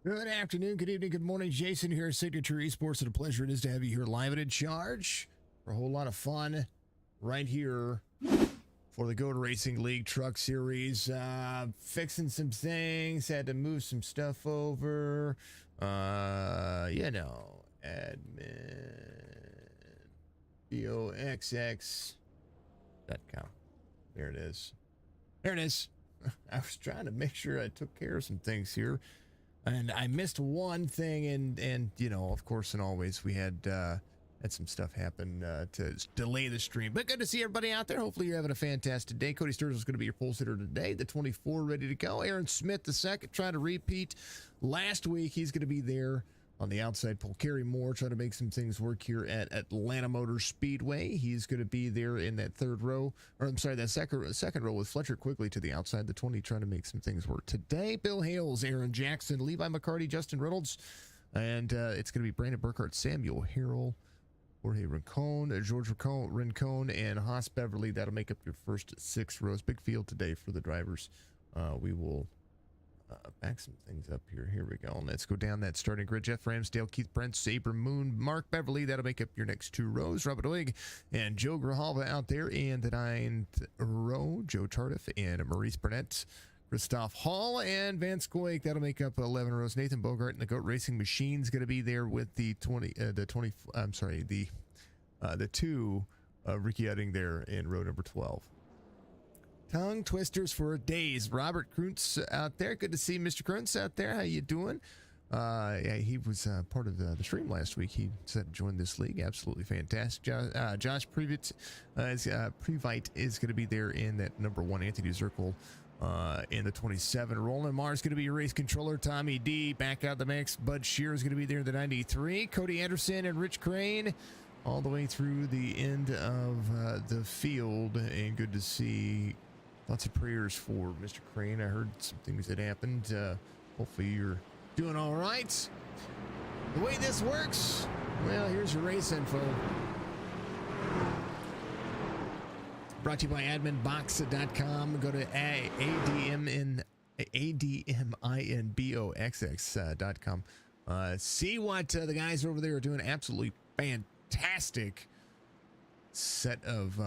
Good afternoon, good evening, good morning. Jason here, Signature Esports, and a pleasure it is to have you here live and in charge for a whole lot of fun right here for the Go to Racing League Truck Series. Fixing some things, had to move some stuff over. Admin GOXX.com. There it is. There it is. I was trying to make sure I took care of some things here. And I missed one thing, and you know, of course, and always, we had some stuff happen to delay the stream. But good to see everybody out there. Hopefully you're having a fantastic day. Cody Sturgill is going to be your pulse hitter today. The 24 ready to go. Aaron Smith the second trying to repeat last week. He's going to be there on the outside pole. Kerry Moore trying to make some things work here at Atlanta Motor Speedway. He's going to be there in that third row, or I'm sorry, that second row with Fletcher quickly to the outside. The 20 trying to make some things work today. Bill Hales, Aaron Jackson, Levi McCarty, Justin Reynolds, and it's going to be Brandon Burkhart, Samuel Harrell, Jorge Rincon, George Rincon, and Haas Beverly. That'll make up your first 6 rows. Big field today for the drivers. We will back some things up here. Here we go. Let's go down that starting grid. Jeff Ramsdale, Keith Brent, Saber Moon, Mark Beverly. That'll make up your next 2 rows. Robert Oig and Joe Grijalva out there in the 9th row. Joe Tardif and Maurice Burnett. Christoph Hall and Vance Goik. That'll make up 11 rows. Nathan Bogart and the GOAT Racing Machine's going to be there with the 2 Ricky Udding there in row number 12. Tongue twisters for days. Robert Kreuntz out there. Good to see Mr. Kreuntz out there. How you doing? Yeah, he was part of the stream last week. He said join this league. Absolutely fantastic. Josh Previte is going to be there in that number 1. Anthony Zirkle in the 27. Roland Marr is going to be your race controller. Tommy D back out the mix. Bud Shear is going to be there in the 93. Cody Anderson and Rich Crane all the way through the end of the field. And good to see. Lots of prayers for Mr. Crane. I heard some things that happened. Hopefully you're doing all right. The way this works, well, here's your race info. Brought to you by adminbox.com. Go to adminboxx.com. See what the guys over there are doing. Absolutely fantastic set of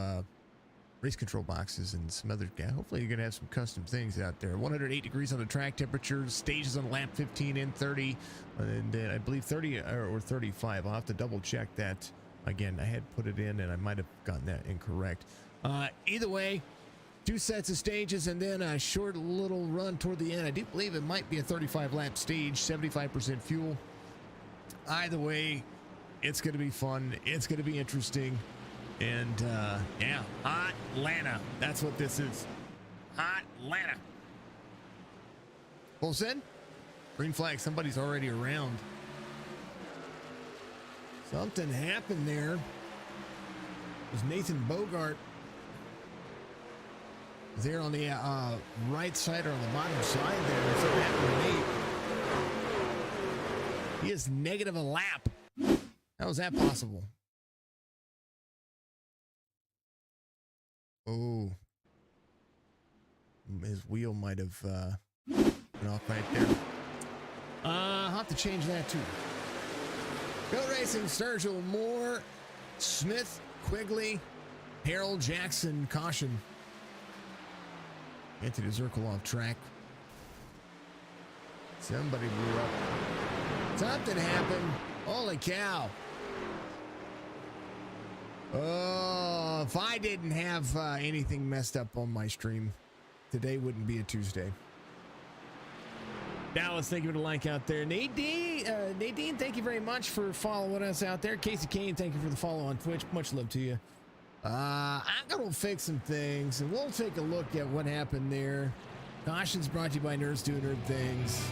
race control boxes and some other guy. Hopefully you're gonna have some custom things out there. 108 degrees on the track temperature, stages on lap 15 and 30, and then I believe 30 or 35. I'll have to double check that again. I had put it in and I might have gotten that incorrect. Either way, 2 sets of stages and then a short little run toward the end. I do believe it might be a 35 lap stage, 75% fuel. Either way, it's gonna be fun, it's gonna be interesting. And yeah, Hot Atlanta. That's what this is. Hot Atlanta. Full send. Green flag. Somebody's already around. Something happened there. It was Nathan Bogart there on the right side or on the bottom side there. Something happened to Nate. He is negative a lap. How is that possible? Oh, his wheel might have went off right there. I'll have to change that too. Go Racing, Sturgill, Moore, Smith, Quigley, Harold, Jackson, caution. Anthony Zirkle off track. Somebody blew up. Something happened. Holy cow. Oh, if I didn't have anything messed up on my stream, today wouldn't be a Tuesday. Dallas, thank you for the like out there. Nadine, thank you very much for following us out there. Casey Kane, thank you for the follow on Twitch. Much love to you. I'm going to fix some things, and we'll take a look at what happened there. Caution's brought to you by Nerds Doing Nerd Things.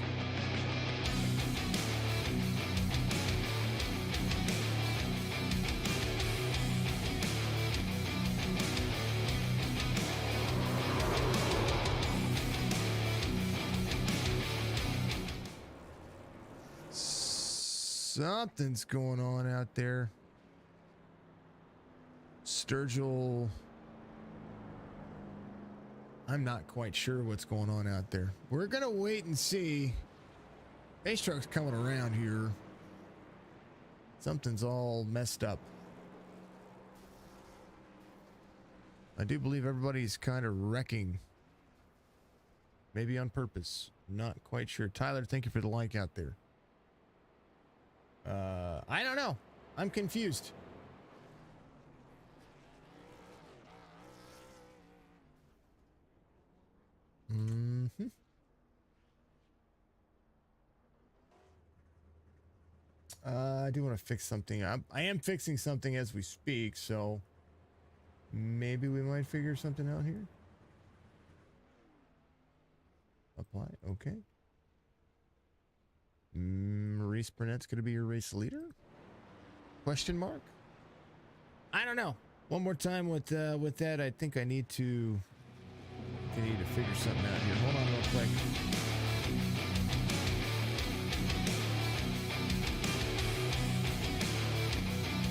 Something's going on out there. Sturgill. I'm not quite sure what's going on out there. We're going to wait and see Base truck's coming around here. Something's all messed up. I do believe everybody's kind of wrecking. Maybe on purpose. Not quite sure. Tyler, thank you for the like out there. I don't know. I'm confused. Mm-hmm. I do want to fix something. I am fixing something as we speak, so maybe we might figure something out here. Apply. Okay. Maurice Burnett's going to be your race leader? Question mark? I don't know. One more time with that. I think I need to figure something out here. Hold on real quick.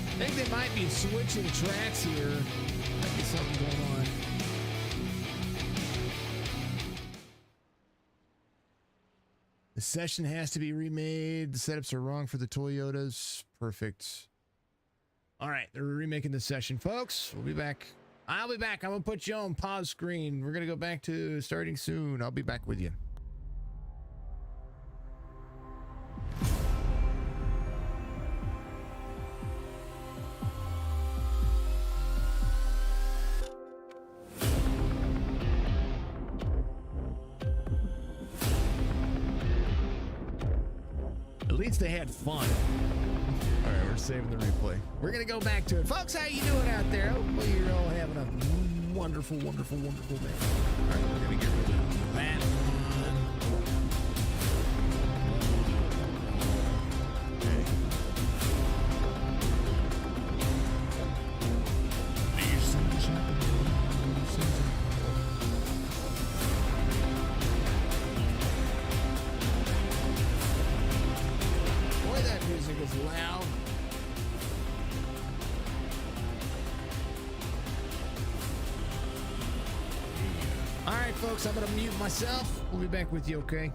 I think they might be switching tracks here. Might be something going on. The session has to be remade. The setups are wrong for the Toyotas. Perfect. All right, they're remaking the session, folks. We'll be back. I'll be back. I'm going to put you on pause screen. We're going to go back to starting soon. I'll be back with you. At least they had fun. All right, we're saving the replay. We're going to go back to it. Folks, how you doing out there? Hopefully you're all having a wonderful, wonderful, wonderful day. All right, we're going to get rid of that one. Okay. Boy, that music is loud. All right, folks, I'm going to mute myself. We'll be back with you, okay?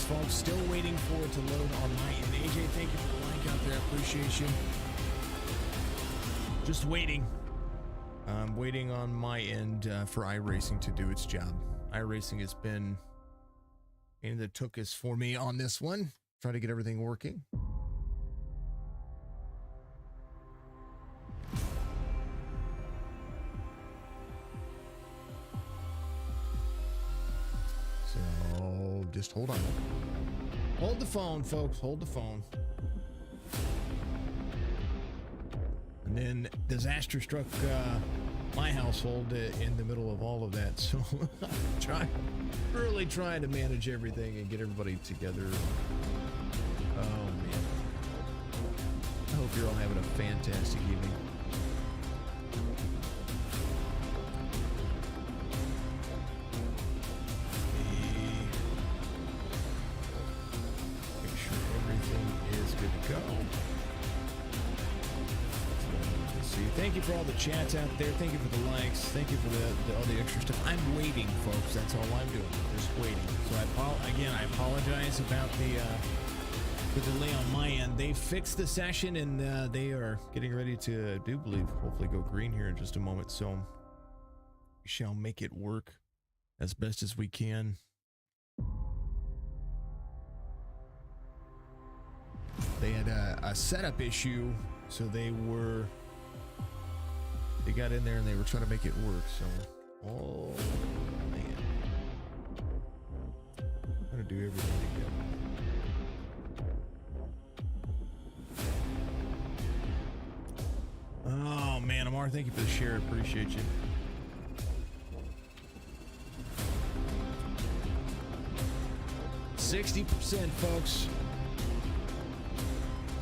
Thanks, folks. Still waiting for it to load on my end. AJ, thank you for the like out there. I appreciate you. Just waiting. I'm waiting on my end for iRacing to do its job. iRacing has been in the tookus for me on this one. Try to get everything working. So just hold on. Hold the phone, folks. Hold the phone. And then disaster struck my household in the middle of all of that. So really trying to manage everything and get everybody together. Oh, man. I hope you're all having a fantastic evening. Make sure everything is good to go. Thank you for all the chats out there. Thank you for the likes. Thank you for all the extra stuff. I'm waiting, folks. That's all I'm doing. Just waiting. So I apologize about the delay on my end. They fixed the session and they are getting ready to, I do believe, hopefully go green here in just a moment. So we shall make it work as best as we can. They had a setup issue, so they got in there and they were trying to make it work. So, oh man, I'm gonna do everything together. Oh man, Amar, thank you for the share. Appreciate you. %, folks.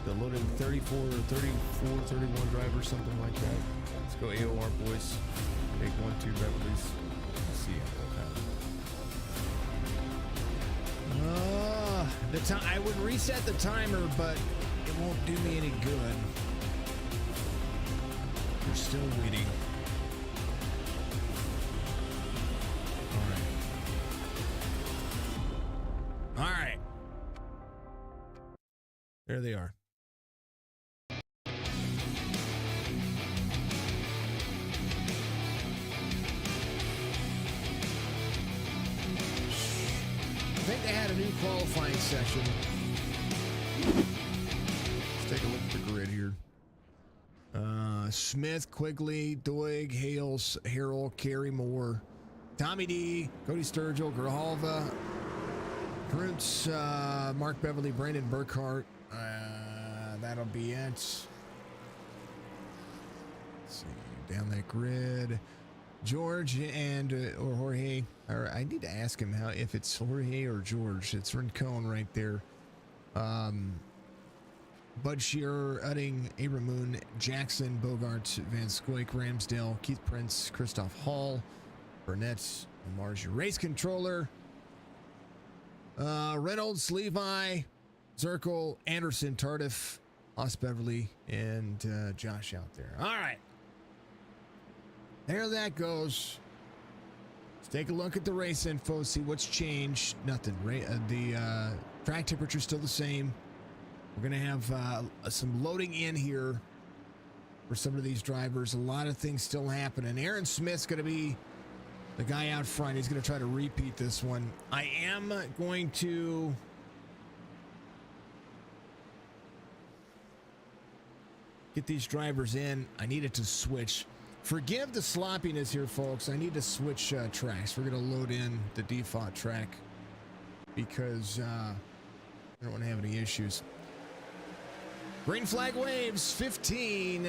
The loaded 34, 31 drivers, something like that. Let's go AOR, boys. Take 1, 2 Beverly's. Let's see what happens. The time I would reset the timer, but it won't do me any good. We're still waiting. All right. There they are. I think they had a new qualifying session. Let's take a look at the grid here. Smith, Quigley, Doig, Hales, Harrell, Carey Moore, Tommy D, Cody Sturgill, Grijalva, Prince, Mark Beverly, Brandon Burkhart. That'll be it. Let's see, down that grid. George and or Jorge. Or I need to ask him if it's Jorge or George. It's Rincon right there. Bud Shearer, Udding, Abram Moon, Jackson, Bogart, Van Scoik, Ramsdale, Keith Prince, Christoph Hall, Burnett, Lamar's your race controller. Reynolds, Levi, Zirkle, Anderson, Tardif, Os Beverly, and Josh out there. All right. There that goes. Let's take a look at the race info, see what's changed. Nothing. The track temperature is still the same. We're going to have some loading in here for some of these drivers. A lot of things still happening. Aaron Smith's going to be the guy out front. He's going to try to repeat this one. I am going to get these drivers in. I needed to switch. Forgive the sloppiness here, folks. I need to switch tracks. We're going to load in the default track because I don't want to have any issues. Green flag waves, 15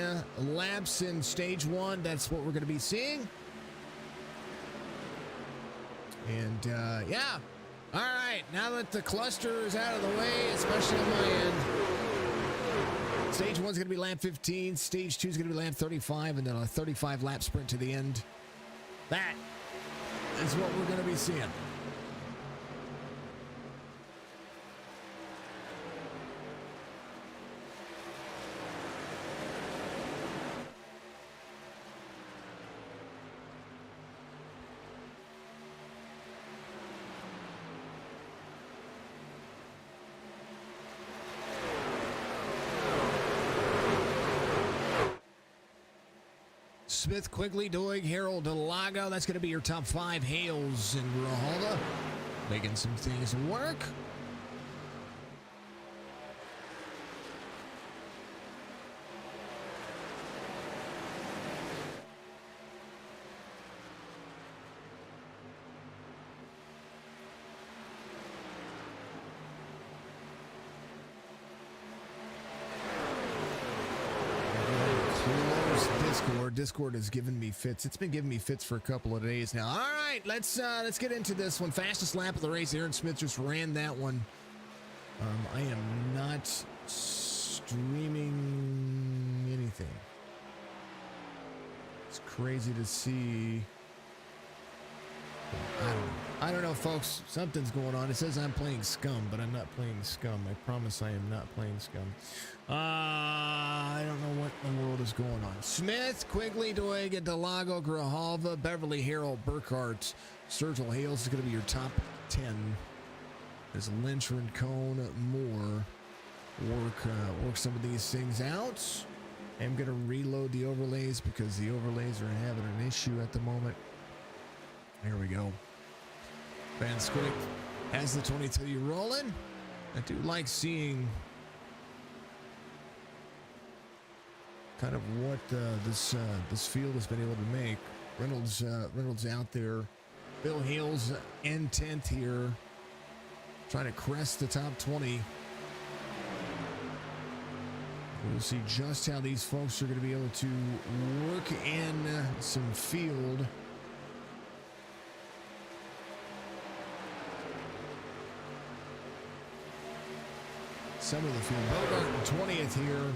laps in stage 1. That's what we're going to be seeing. And yeah. All right. Now that the cluster is out of the way, especially on my end, stage 1's going to be lap 15. Stage 2 is going to be lap 35, and then a 35 lap sprint to the end. That is what we're going to be seeing. Smith, Quigley, Doig, Harold, Delago. That's going to be your top 5. Hales and Grijalva making some things work. Discord has given me fits. It's been giving me fits for a couple of days now. All right, let's get into this one. Fastest lap of the race. Aaron Smith just ran that one. I am not streaming anything. It's crazy to see. I don't know, folks. Something's going on. It says I'm playing Scum, but I'm not playing Scum. I promise I am not playing Scum. I don't know what in the world is going on. Smith, Quigley, Doig, Delago, Grijalva, Beverly, Harold, Burkhart, Sturgill, Hales is going to be your top 10. As Lynch and Cone more work some of these things out. I'm going to reload the overlays because the overlays are having an issue at the moment. There we go. Van Squick has the 22 rolling. I do like seeing kind of what this field has been able to make. Reynolds out there. Bill Hales in 10th here, trying to crest the top 20. We'll see just how these folks are going to be able to work in some field. Some of the field. Bogart in 20th here.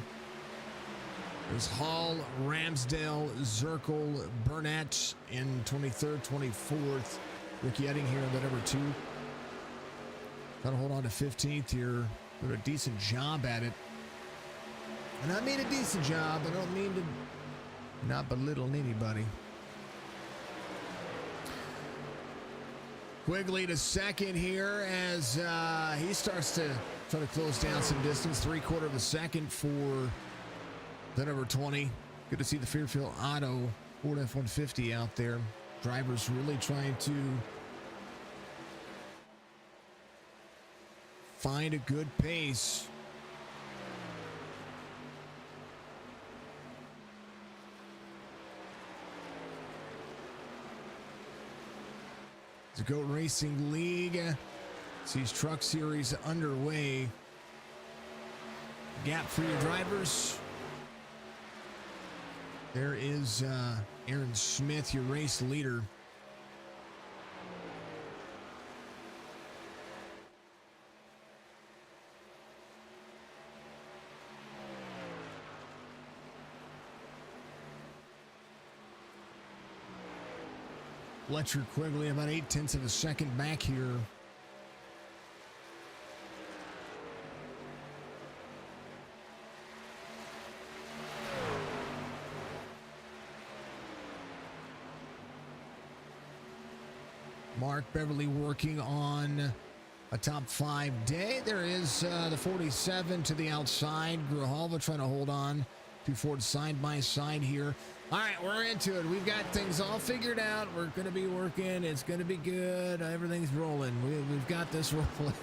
There's Hall, Ramsdale, Zirkle, Burnett in 23rd, 24th. Rick Yetting here in the number 2. Trying to hold on to 15th here. Doing a decent job at it. And I mean a decent job. I don't mean to not belittle anybody. Quigley to second here as he starts to try to close down some distance. 3/4 of a second for the number 20. Good to see the Fairfield Auto Ford F-150 out there. Drivers really trying to find a good pace. The G.O.A.T Racing League sees Truck Series underway. Gap for your drivers. There is Aaron Smith, your race leader. Fletcher Quigley about 0.8 of a second back here. Mark Beverly working on a top 5 day. There is the 47 to the outside. Grijalva trying to hold on to Ford side by side here. All right, we're into it. We've got things all figured out. We're going to be working. It's going to be good. Everything's rolling. We've got this rolling.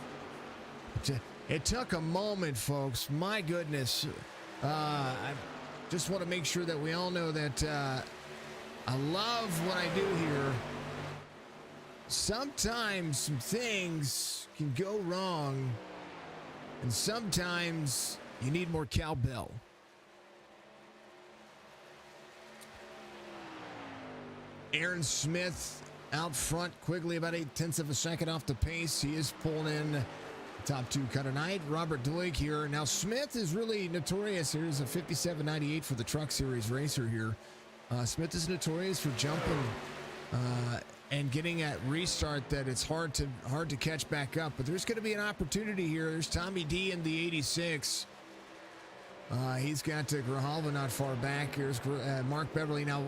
It took a moment, folks. My goodness. I just want to make sure that we all know that I love what I do here. Sometimes some things can go wrong, and sometimes you need more cowbell. Aaron Smith out front, Quigley about 0.8 of a second off the pace. He is pulling in the top 2 cut of night. Robert Doig here. Now Smith is really notorious. Here's a 57.98 for the Truck Series racer here. Smith is notorious for jumping and getting at restart that it's hard to catch back up. But there's going to be an opportunity here. There's Tommy D in the 86. He's got Grijalva not far back. Here's Mark Beverly. Now,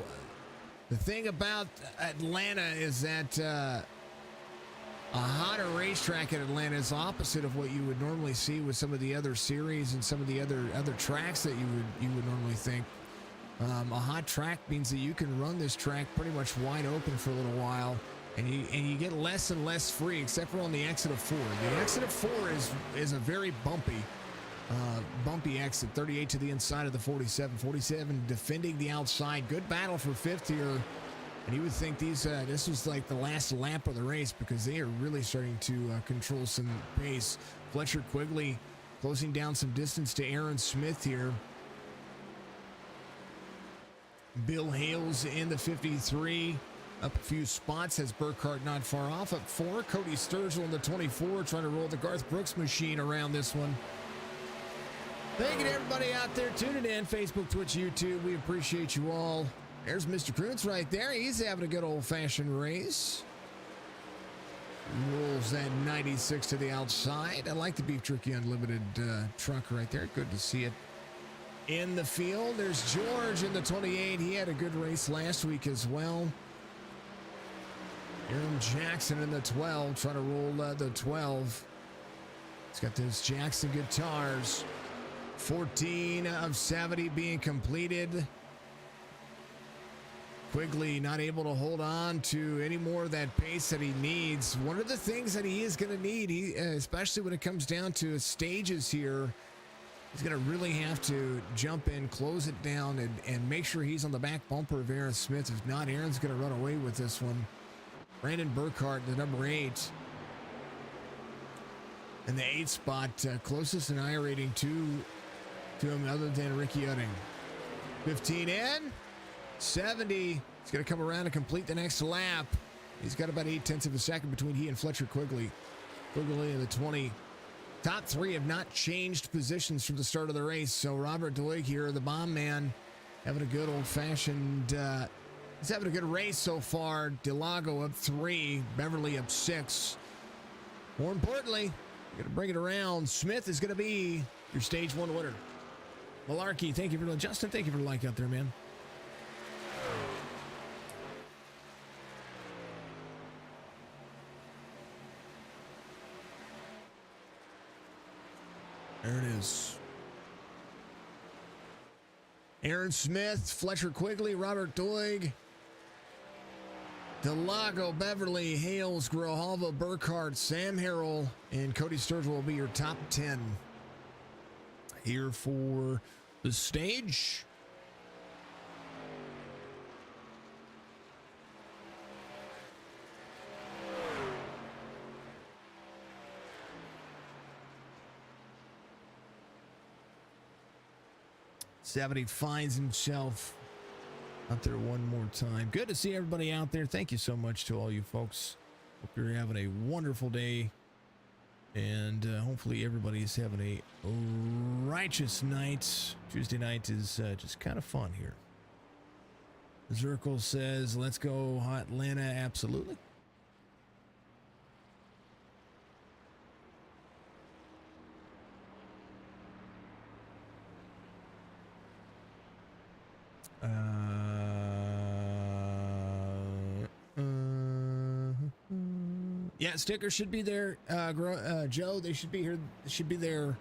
the thing about Atlanta is that a hotter racetrack in Atlanta is opposite of what you would normally see with some of the other series and some of the other tracks that you would normally think. A hot track means that you can run this track pretty much wide open for a little while, and you get less and less free, except for on the exit of 4. The exit of 4 is a very bumpy exit. 38 to the inside of the 47. 47 defending the outside. Good battle for 5th here. And you would think this was like the last lap of the race, because they are really starting to control some pace. Fletcher Quigley closing down some distance to Aaron Smith here. Bill Hales in the 53. Up a few spots, has Burkhart not far off. Up 4. Cody Sturgill in the 24, trying to roll the Garth Brooks machine around this one. Thank you to everybody out there tuning in. Facebook, Twitch, YouTube. We appreciate you all. There's Mr. Kroontz right there. He's having a good old-fashioned race. Rolls that 96 to the outside. I like the Beef Jerky Unlimited truck right there. Good to see it in the field. There's George in the 28. He had a good race last week as well. Aaron Jackson in the 12, trying to roll the 12. He's got those Jackson guitars. 14 of 70 being completed. Quigley not able to hold on to any more of that pace that he needs. One of the things that he is going to need, especially when it comes down to stages here, he's going to really have to jump in, close it down, and make sure he's on the back bumper of Aaron Smith. If not, Aaron's going to run away with this one. Brandon Burkhart, the number 8. In the 8 spot, closest in iRating to him other than Ricky Utting. 15 in. 70. He's going to come around and complete the next lap. He's got about 0.8 of a second between he and Fletcher Quigley. Quigley in the 20. Top 3 have not changed positions from the start of the race. So Robert Doig here, the bomb man, having a good old-fashioned... he's having a good race so far. Delago up 3. Beverly up 6. More importantly, you're going to bring it around. Smith is going to be your stage 1 winner. Malarkey, thank you for... Justin, thank you for the like out there, man. There it is. Aaron Smith, Fletcher Quigley, Robert Doig, Delago, Beverly, Hales, Grijalva, Burkhart, Sam Harrell, and Cody Sturgill will be your top 10 here for the stage. He finds himself out there one more time. Good to see everybody out there. Thank you so much to all you folks. Hope you're having a wonderful day. And hopefully everybody's having a righteous night. Tuesday night is just kind of fun here. Zirkle says, let's go Atlanta. Absolutely. Yeah, stickers should be there. Joe, they should be here. Should be there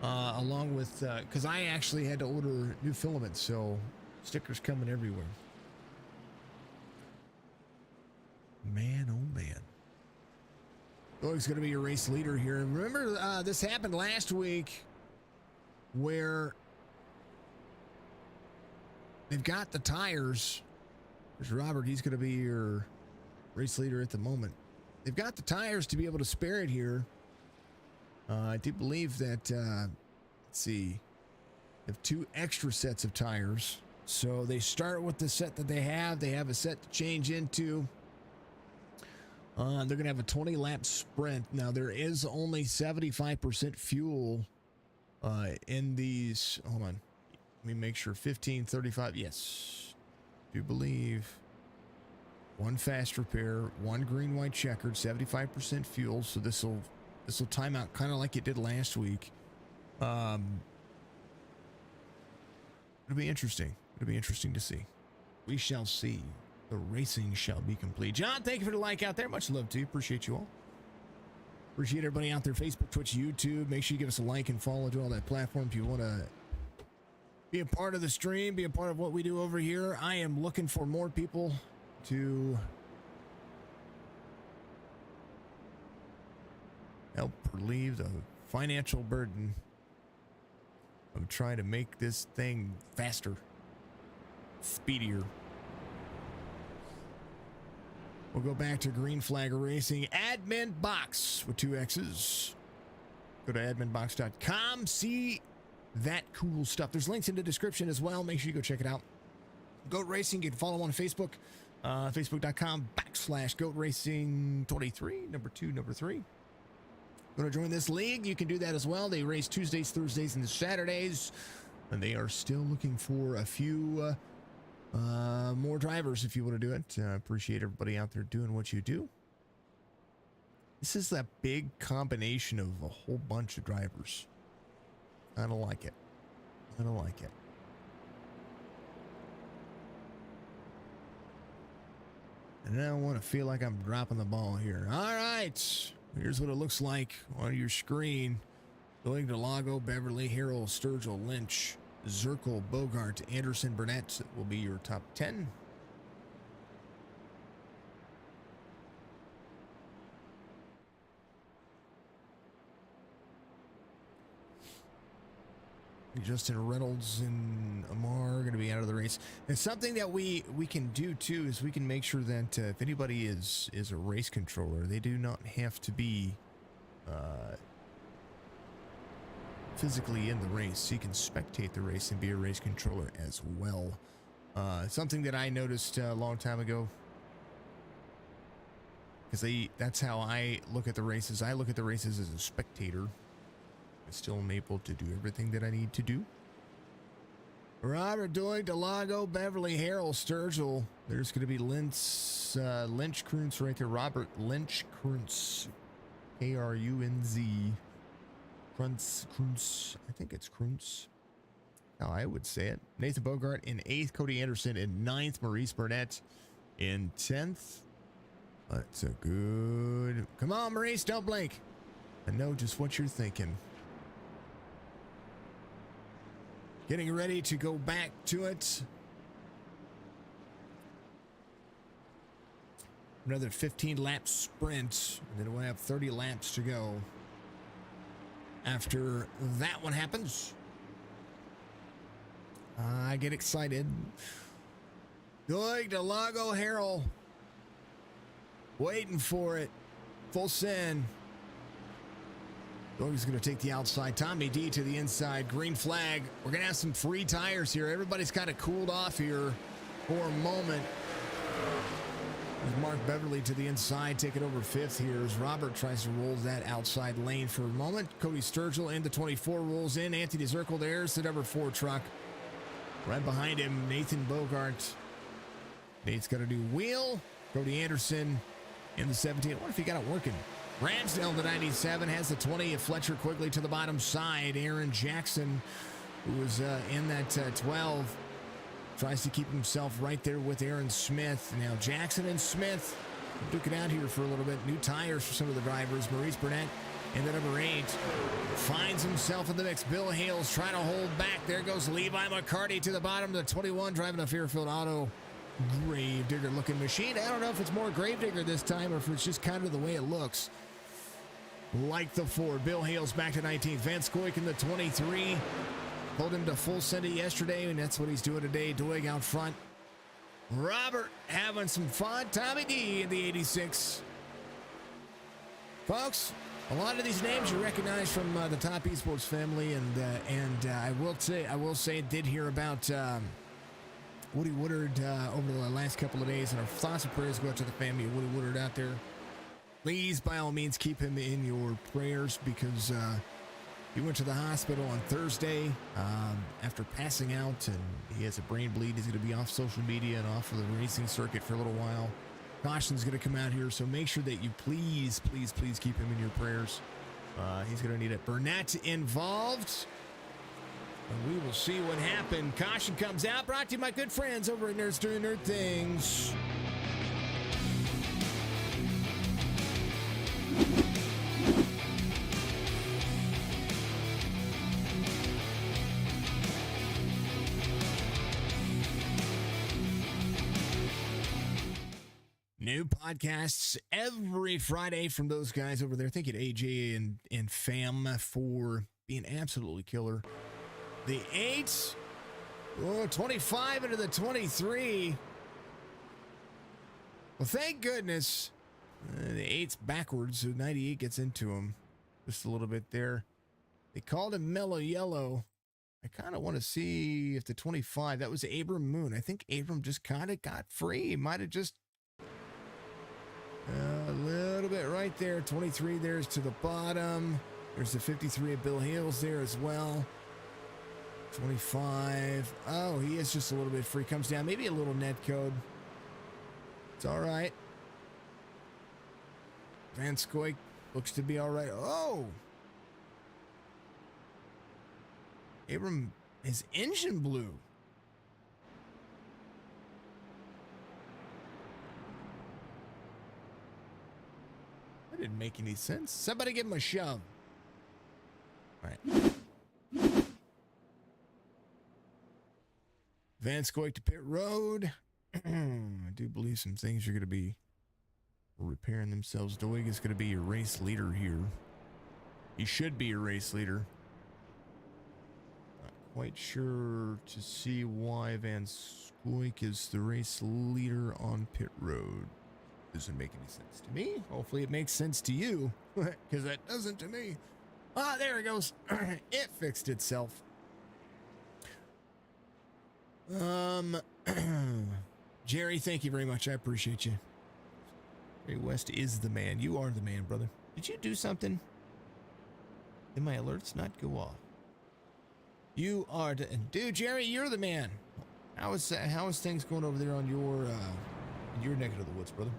along with because I actually had to order new filaments, so stickers coming everywhere. Man, oh man. Doig's going to be your race leader here. And remember, this happened last week where they've got the tires. There's Robert. He's going to be your race leader at the moment. They've got the tires to be able to spare it here. I do believe that, let's see, they have 2 extra sets of tires. So they start with the set that they have. They have a set to change into. They're going to have a 20-lap sprint. Now, there is only 75% fuel in these. Hold on. Let me make sure. 15, 35. Yes. I do believe 1 fast repair, 1 green, white checkered, 75% fuel. So this will time out kind of like it did last week. It'll be interesting. It'll be interesting to see. We shall see. The racing shall be complete. John, thank you for the like out there. Much love to you. Appreciate you all. Appreciate everybody out there. Facebook, Twitch, YouTube. Make sure you give us a like and follow to all that platform if you want to be a part of the stream, be a part of what we do over here. I am looking for more people to help relieve the financial burden of trying to make this thing faster, speedier. We'll go back to Green Flag Racing admin box with 2 X's. Go to adminbox.com. See that cool stuff. There's links in the description as well. Make sure you go check it out. G.O.A.T Racing. You can follow on Facebook. Facebook.com/GOAT Racing 23. Number 3. Going to join this league? You can do that as well. They race Tuesdays, Thursdays, and Saturdays. And they are still looking for a few more drivers if you want to do it. Appreciate everybody out there doing what you do. This is that big combination of a whole bunch of drivers. I don't like it. I don't like it. And I don't want to feel like I'm dropping the ball here. All right. Here's what it looks like on your screen. Going to Lago, Beverly, Harrell, Sturgill, Lynch, Zirkle, Bogart, Anderson, Burnett will be your top 10. Justin Reynolds and Amar are going to be out of the race. And something that we can do too is we can make sure that if anybody is a race controller, they do not have to be physically in the race. You can spectate the race and be a race controller as well. Something that I noticed a long time ago, because that's how I look at the races. I look at the races as a spectator. I still am able to do everything that I need to do. Robert Doig, Delago, Beverly, Harrell, Sturgill. There's going to be Lynch Krunz right there. Robert Lynch Krunz. Krunz. Krunz. I think it's Krunz. How I would say it. Nathan Bogart in 8th. Cody Anderson in 9th. Maurice Burnett in 10th. That's a good... Come on, Maurice, don't blink. I know just what you're thinking. Getting ready to go back to it. Another 15-lap sprint, and then we'll have 30 laps to go after that one happens. I get excited. Going to Lago, Harrell. Waiting for it. Full send. Doig's going to take the outside. Tommy D to the inside. Green flag. We're going to have some free tires here. Everybody's kind of cooled off here for a moment. There's Mark Beverly to the inside, taking over 5th here as Robert tries to roll that outside lane for a moment. Cody Sturgill in the 24 rolls in. Anthony Zirkle, there's the number 4 truck. Right behind him, Nathan Bogart. Nate's got to do wheel. Cody Anderson in the 17. I wonder if he got it working. Ramsdale, the 97, has the 20. Fletcher quickly to the bottom side. Aaron Jackson, who was in that 12, tries to keep himself right there with Aaron Smith. Now Jackson and Smith duke it out here for a little bit. New tires for some of the drivers. Maurice Burnett in the number 8 finds himself in the mix. Bill Hales trying to hold back. There goes Levi McCarty to the bottom. The 21 driving a Fairfield Auto Gravedigger looking machine. I don't know if it's more Gravedigger this time or if it's just kind of the way it looks. Like the Ford. Bill Hales back to 19th. Vance Koik in the 23. Pulled him to full send yesterday, and that's what he's doing today. Doig out front. Robert having some fun. Tommy D in the 86. Folks, a lot of these names you recognize from the top esports family, and I will say did hear about Woody Woodard over the last couple of days, and our thoughts and prayers go out to the family of Woody Woodard out there. Please, by all means, keep him in your prayers because he went to the hospital on Thursday after passing out, and he has a brain bleed. He's going to be off social media and off of the racing circuit for a little while. Caution's going to come out here, so make sure that you please keep him in your prayers. He's going to need it. Burnett involved. And we will see what happened. Caution comes out. Brought to you, my good friends over at Nerds Doing Nerd Things. New podcasts every Friday from those guys over there. Thank you to AJ and Fam for being absolutely killer. The 8, 25 into the 23. Well, thank goodness the 8's backwards, so 98 gets into him just a little bit there. They called him Mellow Yellow. I kind of want to see if the 25, that was Abram Moon. I think Abram just kind of got free. Might have just a little bit right there. 23 there's to the bottom. There's the 53 of Bill Hales there as well. 25. Oh, he is just a little bit free. Comes down. Maybe a little net code. It's all right. Van Scoik looks to be all right. Oh! Abram, his engine blew. That didn't make any sense. Somebody give him a shove. All right. Van Scoik to pit road. I do believe some things are going to be repairing themselves. Doig is going to be your race leader here. He should be your race leader. Not quite sure to see why Van Scoik is the race leader on pit road. Doesn't make any sense to me. Hopefully it makes sense to you, because that doesn't to me. Ah, there it goes. It fixed itself. Jerry, thank you very much. I appreciate you. Jerry West is the man. You are the man, brother. Did you do something? Did my alerts not go off? You are the dude, Jerry. You're the man. How is things going over there on your neck of the woods, brother?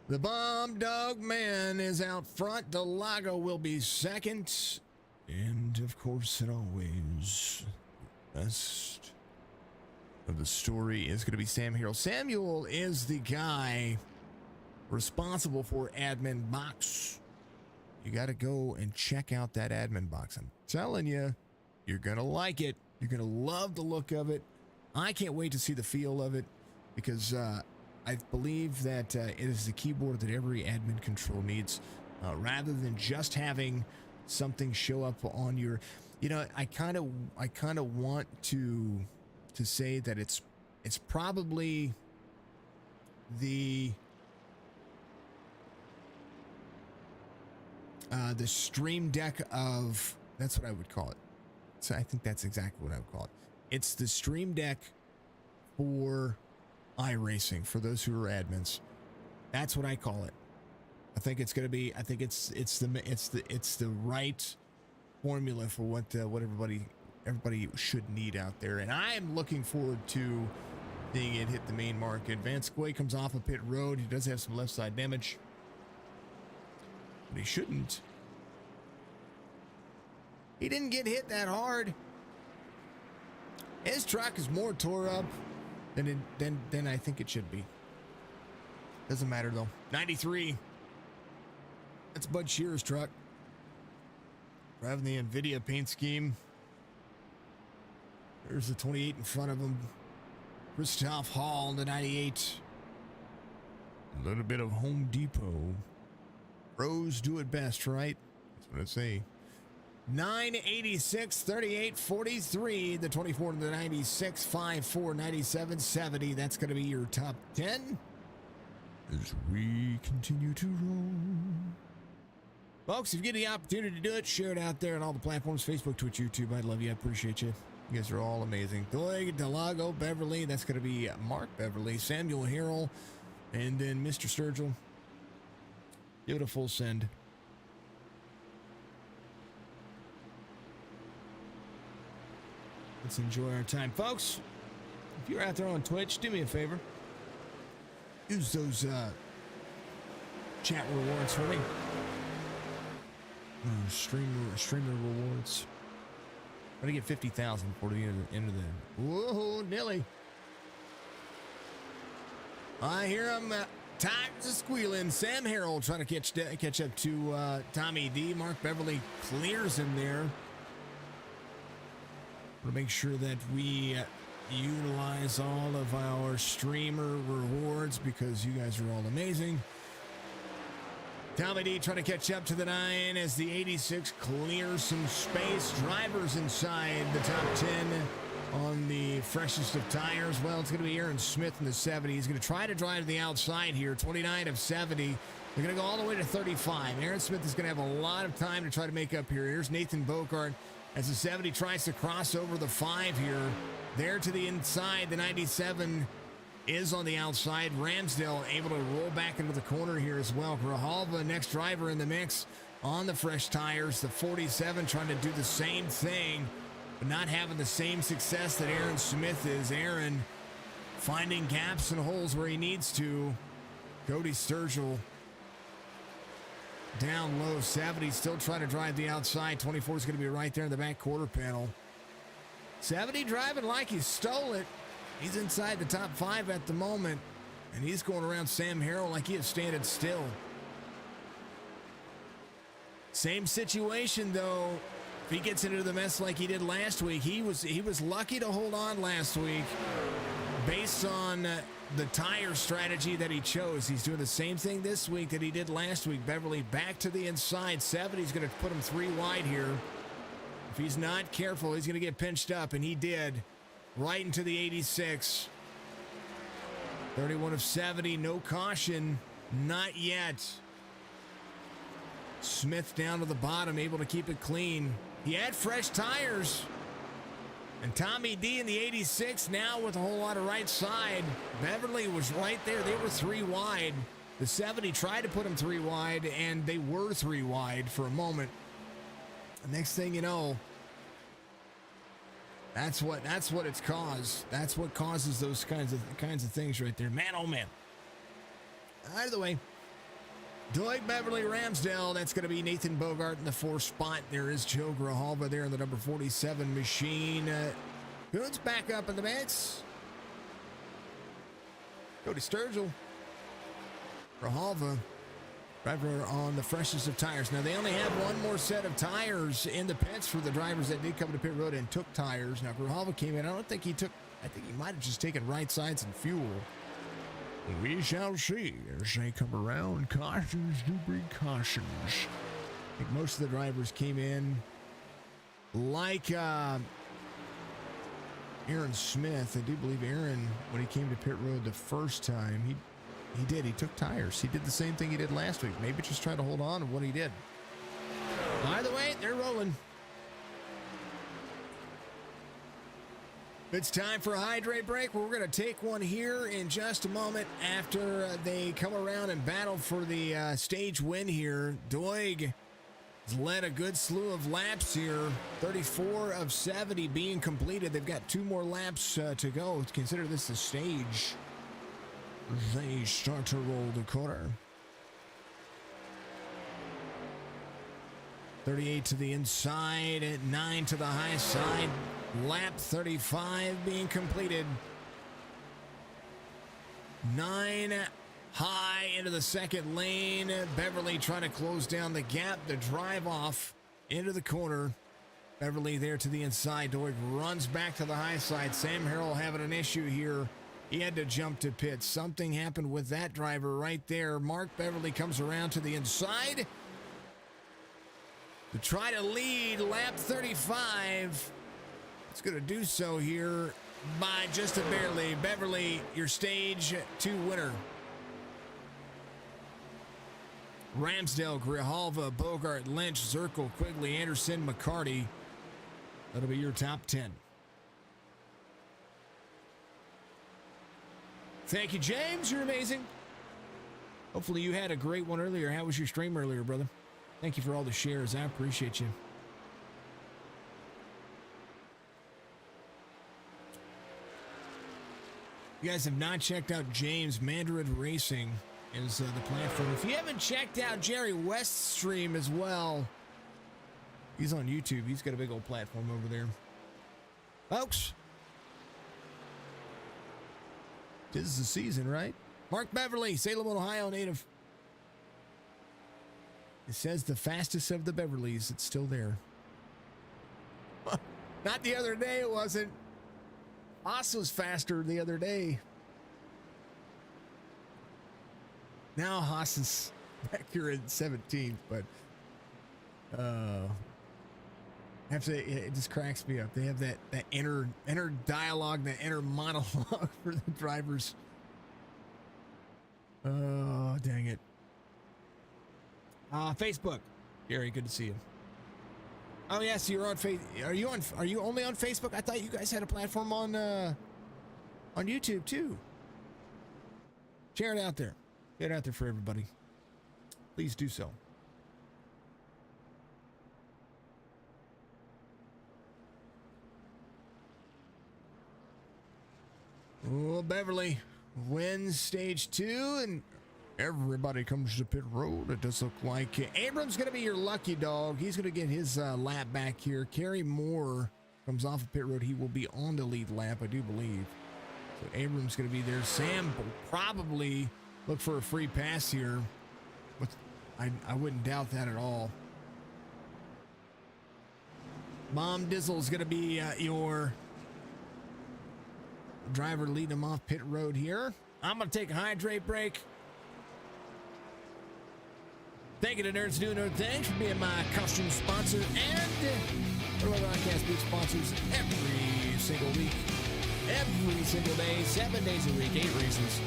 The Bomb Dog Man is out front. Delago will be second. And, of course, it always, the best of the story is going to be Sam Harrell. Samuel is the guy responsible for admin box. You got to go and check out that admin box. I'm telling you, you're going to like it. You're going to love the look of it. I can't wait to see the feel of it because, I believe that it is the keyboard that every admin control needs, rather than just having something show up on your. You know, I kind of want to say that it's probably the Stream Deck of. That's what I would call it. So I think that's exactly what I would call it. It's the Stream Deck for iRacing, for those who are admins. That's what I call it. I think it's going to be. I think it's the right formula for what everybody should need out there. And I am looking forward to seeing it hit the main market. Van Scoik comes off a pit road. He does have some left side damage, but he shouldn't. He didn't get hit that hard. His truck is more tore up than I think it should be. Doesn't matter though. 93. That's Bud Shearer's truck. Driving the NVIDIA paint scheme. There's the 28 in front of him. Christoph Hall, the 98. A little bit of Home Depot. Pros do it best, right? That's what I say. 986, 38, 43, the 24 to the 96, 54, 97, 70. That's going to be your top 10 as we continue to roll. Folks, if you get the opportunity to do it, share it out there on all the platforms, Facebook, Twitch, YouTube. I love you. I appreciate you. You guys are all amazing. Delago, Beverly. That's going to be Mark Beverly, Samuel Harrell, and then Mr. Sturgill. Give it a full send. Let's enjoy our time. Folks, if you're out there on Twitch, do me a favor. Use those chat rewards for me. Streamer rewards. I'm going to get 50,000 before the end of the... Whoa, Nilly. I hear him. Tires are squealing. Sam Harrell trying to catch up to Tommy D. Mark Beverly clears him there. Want to make sure that we utilize all of our streamer rewards because you guys are all amazing. Tommy D trying to catch up to the 9 as the 86 clears some space. Drivers inside the top 10 on the freshest of tires. Well, it's going to be Aaron Smith in the 70. He's going to try to drive to the outside here. 29 of 70. They're going to go all the way to 35. Aaron Smith is going to have a lot of time to try to make up here. Here's Nathan Bogart as the 70 tries to cross over the 5 here. There to the inside. The 97 is on the outside. Ramsdale able to roll back into the corner here as well. Grijalva, next driver in the mix on the fresh tires. The 47 trying to do the same thing, but not having the same success that Aaron Smith is. Aaron finding gaps and holes where he needs to. Cody Sturgill down low. 70 still trying to drive the outside. 24 is going to be right there in the back quarter panel. 70 driving like he stole it. He's inside the top 5 at the moment, and he's going around Sam Harrell like he is standing still. Same situation, though. If he gets into the mess like he did last week, he was lucky to hold on last week based on the tire strategy that he chose. He's doing the same thing this week that he did last week. Beverly back to the inside. 70's going to put him 3 wide here. If he's not careful, he's going to get pinched up, and he did. Right into the 86. 31 of 70, no caution, not yet. Smith down to the bottom, able to keep it clean. He had fresh tires. And Tommy D in the 86 now with a whole lot of right side. Beverly was right there. They were 3 wide. The 70 tried to put him 3 wide, and they were 3 wide for a moment. The next thing you know, That's what it's caused. That's what causes those kinds of things right there. Man, oh man. Either way, Doig, Beverly, Ramsdale. That's going to be Nathan Bogart in the 4th spot. There is Joe Grijalva there in the number 47 machine. Goods back up in the mix. Cody Sturgill. Grijalva. Driver on the freshest of tires. Now, they only have one more set of tires in the pits for the drivers that did come to pit road and took tires. Now, Grijalva came in. I think he might have just taken right sides and fuel. We shall see as they come around. Cautions do bring cautions. I think most of the drivers came in like Aaron Smith. I do believe Aaron, when he came to pit road the first time, he took tires. He did the same thing he did last week. Maybe just try to hold on to what he did. By the way, they're rolling. It's time for a hydrate break. We're going to take one here in just a moment after they come around and battle for the stage win here. Doig has led a good slew of laps here. 34 of 70 being completed. They've got 2 more laps to go. Consider this the stage. They start to roll the corner. 38 to the inside, 9 to the high side. Lap 35 being completed. 9 high into the second lane. Beverly trying to close down the gap to drive off into the corner. Beverly there to the inside. Doig runs back to the high side. Sam Harrell having an issue here. He had to jump to pit. Something happened with that driver right there. Mark Beverly comes around to the inside to try to lead lap 35. It's going to do so here by just a barely. Beverly, your stage 2 winner. Ramsdale, Grijalva, Bogart, Lynch, Zirkle, Quigley, Anderson, McCarty. That'll be your top 10. Thank you, James. You're amazing. Hopefully you had a great one earlier. How was your stream earlier, brother? Thank you for all the shares. I appreciate you. You guys have not checked out James Mandarin Racing is the platform. If you haven't checked out Jerry West's stream as well, he's on YouTube. He's got a big old platform over there. Folks, this is the season, right? Mark Beverly, Salem, Ohio native. It says the fastest of the Beverlys. It's still there. Not the other day, it wasn't. Haas was faster the other day. Now Haas is back here in 17th, but I have to, it just cracks me up. They have that inner dialogue, that inner monologue for the drivers. Oh, dang it. Facebook. Gary, good to see you. Oh yes, you're on Are you only on Facebook? I thought you guys had a platform on YouTube too. Share it out there. Get it out there for everybody. Please do so. Oh, Beverly wins stage 2 and everybody comes to pit road. It does look like Abram's going to be your lucky dog. He's going to get his lap back here. Kerry Moore comes off of pit road. He will be on the lead lap, I do believe. So Abram's going to be there. Sam will probably look for a free pass here. But I wouldn't doubt that at all. Mom Dizzle is going to be your driver leading him off pit road here. I'm going to take a hydrate break. Thank you to Nerds Doing Nerd Things for being my costume sponsor and one of our broadcast booth sponsors every single week, every single day, 7 days a week, 8 reasons.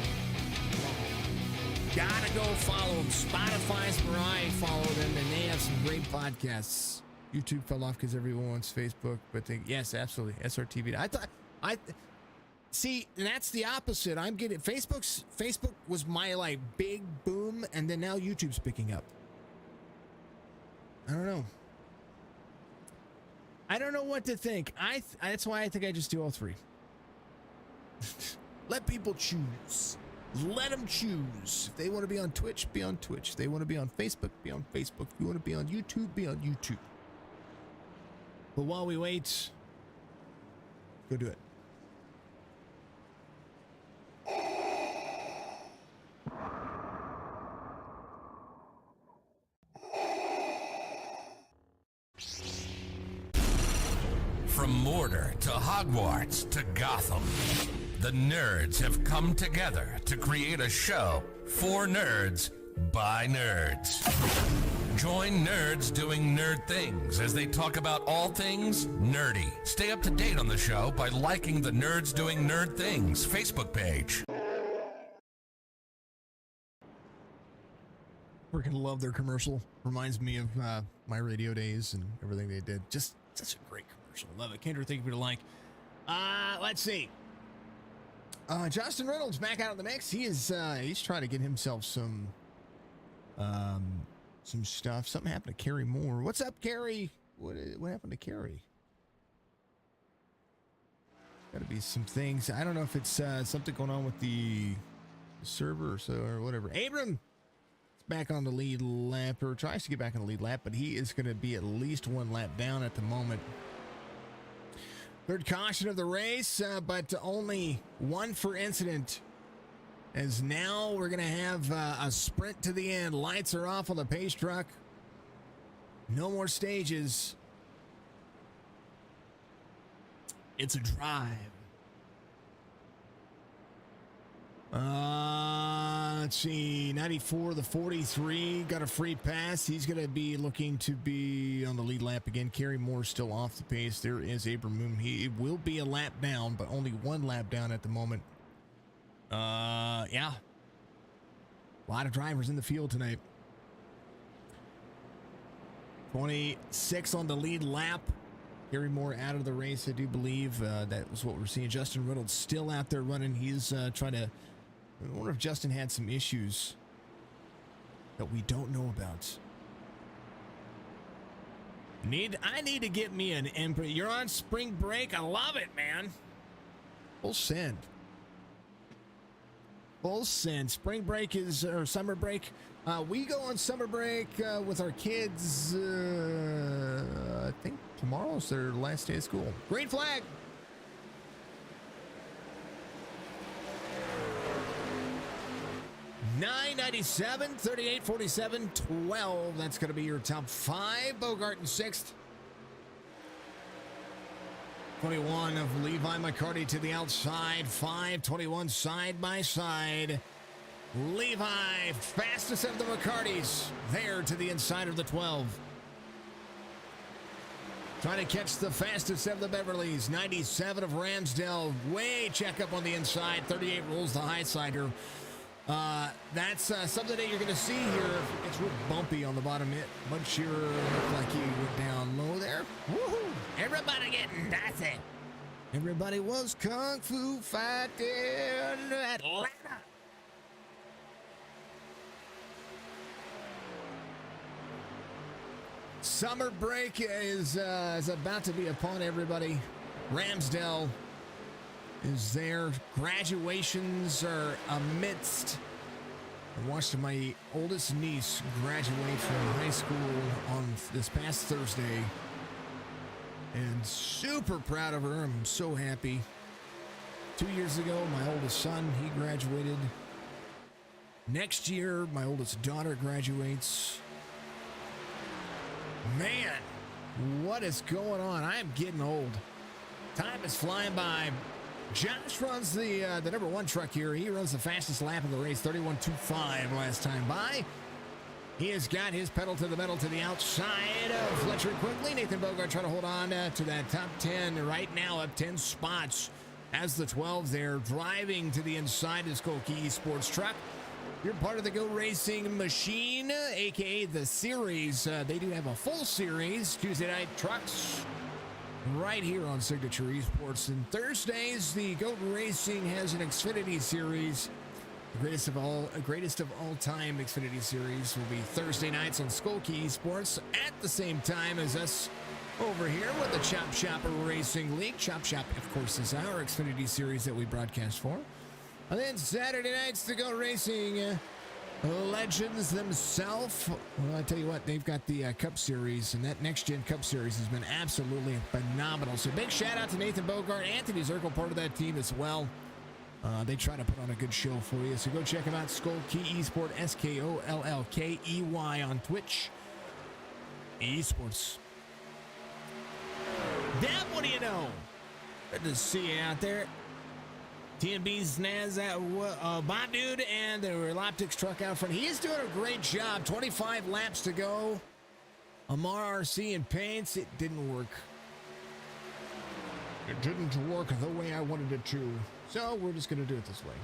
Gotta go follow them. Spotify's where I follow them, and they have some great podcasts. YouTube fell off because everyone wants Facebook, but yes, absolutely, SRTV. I see, and that's the opposite. I'm getting Facebook was my like big boom, and then now YouTube's picking up. I don't know. I don't know what to think. That's why I think I just do all three. Let people choose. Let them choose. If they want to be on Twitch, be on Twitch. If they want to be on Facebook, be on Facebook. If you want to be on YouTube, be on YouTube. But while we wait, go do it. From Mordor to Hogwarts to Gotham, the nerds have come together to create a show for nerds by nerds. Join nerds doing nerd things as they talk about all things nerdy. Stay up to date on the show by liking the Nerds Doing Nerd Things Facebook page. Freaking love their commercial. Reminds me of my radio days and everything they did. Just such a great commercial. Love it. Kendra, thank you for the like. Let's see. Justin Reynolds back out of the mix. He's trying to get himself some stuff. Something happened to Kerry Moore. What's up, Kerry? What happened to Kerry? Got to be some things. I don't know if it's something going on with the server or whatever. Abram is back on the lead lap, or tries to get back on the lead lap, but he is going to be at least one lap down at the moment. Third caution of the race, but only one for incident. As now we're going to have a sprint to the end. Lights are off on the pace truck. No more stages. It's a drive. Let's see. 94, the 43 got a free pass. He's going to be looking to be on the lead lap again. Kerry Moore still off the pace. There is Abram Moon. He will be a lap down, but only one lap down at the moment. Yeah. A lot of drivers in the field tonight. 26 on the lead lap. Kerry Moore out of the race, I do believe. That was what we're seeing. Justin Reynolds still out there running. He's trying to... I wonder if Justin had some issues that we don't know about. I need to get me an Emperor. You're on spring break. I love it, man. Full send. Full send. Spring break or summer break. We go on summer break with our kids. I think tomorrow's their last day of school. Green flag. 997, 38, 47, 12. That's going to be your top 5. Bogart in 6th. 21 of Levi McCarty to the outside. 521 side by side. Levi, fastest of the McCartys, there to the inside of the 12. Trying to catch the fastest of the Beverleys. 97 of Ramsdale, way check up on the inside. 38 rolls the high sider. That's something that you're going to see here. It's real bumpy on the bottom. But sure looked like he went down low there. Woohoo! Everybody getting dicey. Everybody was kung fu fighting Atlanta. Summer break is about to be upon everybody. Ramsdale is there. Graduations are amidst. I watched my oldest niece graduate from high school on this past Thursday. And super proud of her. I'm so happy. 2 years ago, my oldest son, he graduated. Next year, my oldest daughter graduates. Man, what is going on? I am getting old. Time is flying by. Josh runs the number 1 truck here. He runs the fastest lap of the race, 31.25 last time by. He has got his pedal to the metal to the outside of Fletcher quickly. Nathan Bogart trying to hold on to that top 10 right now, up 10 spots as the 12 there driving to the inside of G.O.A.T eSports truck. You're part of the Go Racing machine, a.k.a. the series. They do have a full series, Tuesday night trucks, right here on Signature Esports. And Thursdays, the Go Racing has an Xfinity series. The greatest of all time Xfinity series will be Thursday nights on G.O.A.T Esports at the same time as us over here with the Chop Shop Racing League. Chop Shop, of course, is our Xfinity series that we broadcast for. And then Saturday nights, the Go Racing legends themselves. Well, I tell you what, they've got the Cup Series, and that Next Gen Cup Series has been absolutely phenomenal. So big shout out to Nathan Bogart, Anthony Zirkle, part of that team as well. They try to put on a good show for you. So go check them out, Skollkey Esport, Skollkey on Twitch. Esports. Deb, what do you know? Good to see you out there. TNB's Naz, Bob Dude, and the Reloptics truck out front. He is doing a great job. 25 laps to go. Amar RC and paints. It didn't work. It didn't work the way I wanted it to. So we're just going to do it this way.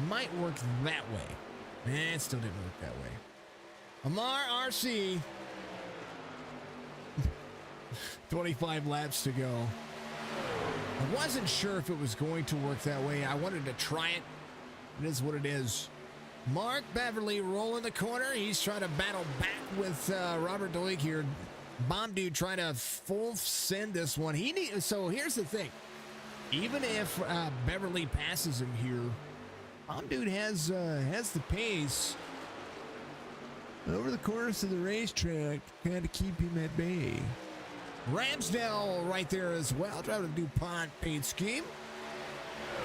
Might work that way. It still didn't work that way. Amar RC. 25 laps to go. I wasn't sure if it was going to work that way. I wanted to try it. It is what it is. Mark Beverly rolling the corner. He's trying to battle back with Robert Doig here. Bomb Dude trying to full send this one. So here's the thing. Even if Beverly passes him here, Bomb Dude has the pace over the course of the racetrack to kind of keep him at bay. Ramsdale right there as well, driving a DuPont paint scheme.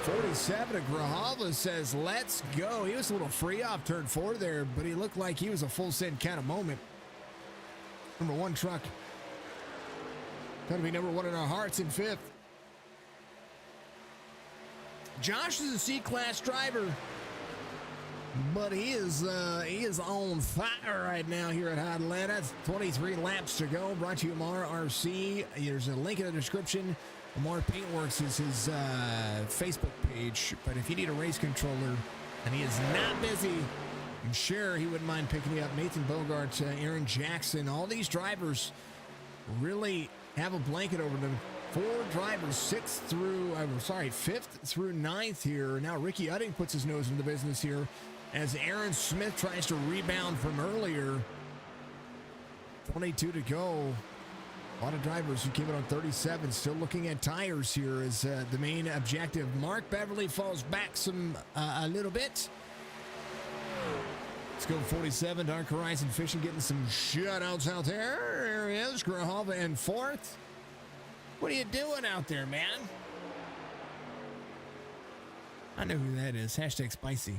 47 of Grijalva says, let's go. He was a little free off turn 4 there, but he looked like he was a full send kind of moment. Number 1 truck. Gotta be number 1 in our hearts in 5th. Josh is a C-class driver, but he is on fire right now here at Atlanta. It's 23 laps to go. Brought to you Amar RC. There's a link in the description. Amar Paintworks is his Facebook page. But if you need a race controller and he is not busy, I'm sure he wouldn't mind picking you up. Nathan Bogart, Aaron Jackson, all these drivers really have a blanket over them. 4 drivers, 5th through 9th here. Now Ricky Udding puts his nose in the business here as Aaron Smith tries to rebound from earlier. 22 to go. A lot of drivers who came in on 37 still looking at tires here as the main objective. Mark Beverly falls back a little bit. Let's go 47, Dark Horizon Fishing getting some shutouts out there. There he is, Grijalva in 4th. What are you doing out there, man? I know who that is. Hashtag spicy.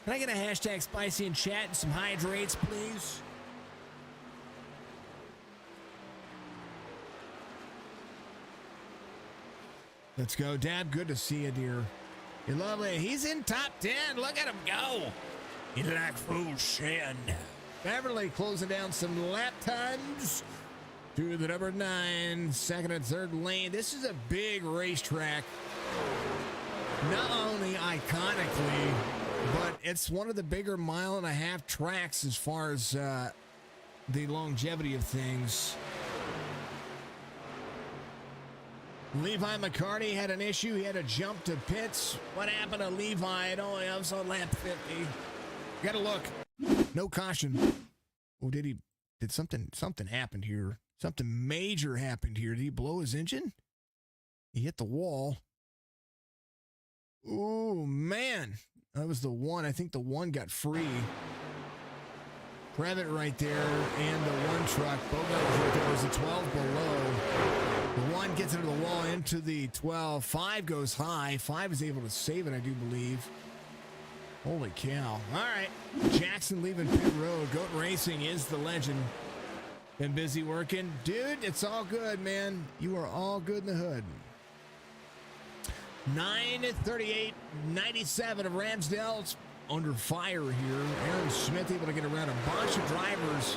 Can I get a hashtag spicy in chat and some hydrates, please? Let's go, Dad. Good to see you, dear. You're lovely. He's in top 10. Look at him go. He's like full shin. Beverly closing down some lap times to the number 9, second and third lane. This is a big racetrack. Not only iconically, but it's one of the bigger 1.5-mile tracks as far as the longevity of things. Levi McCarty had an issue. He had to jump to pits. What happened to Levi? It only was on lap 50. Gotta look. No caution. Oh, did something happened here? Something major happened here. Did he blow his engine? He hit the wall. Oh, man. That was the one. I think the one got free. Previtt right there and the one truck. Bogart was right there. It was a 12 below. The one gets into the wall into the 12. 5 goes high. 5 is able to save it, I do believe. Holy cow. All right. Jackson leaving pit road. G.O.A.T Racing is the legend. Been busy working. Dude, it's all good, man. You are all good in the hood. 9:38.97 of Ramsdale. It's under fire here. Aaron Smith able to get around a bunch of drivers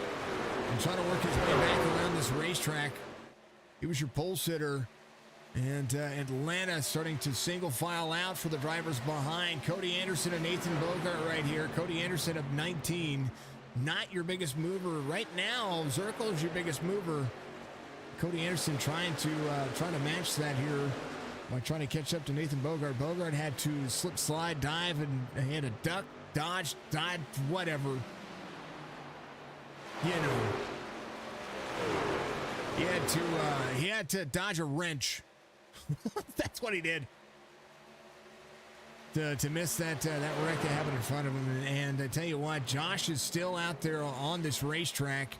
and trying to work his way back around this racetrack. He was your pole sitter. And Atlanta starting to single file out for the drivers behind. Cody Anderson and Nathan Bogart right here. Cody Anderson of 19. Not your biggest mover right now. Zirkle is your biggest mover. Cody Anderson trying to match that here by trying to catch up to Nathan Bogart. Bogart had to slip, slide, dive, and he had to duck, dodge, dive, whatever. You know, he had to dodge a wrench. That's what he did to miss that wreck that happened in front of him. And I tell you what, Josh is still out there on this racetrack.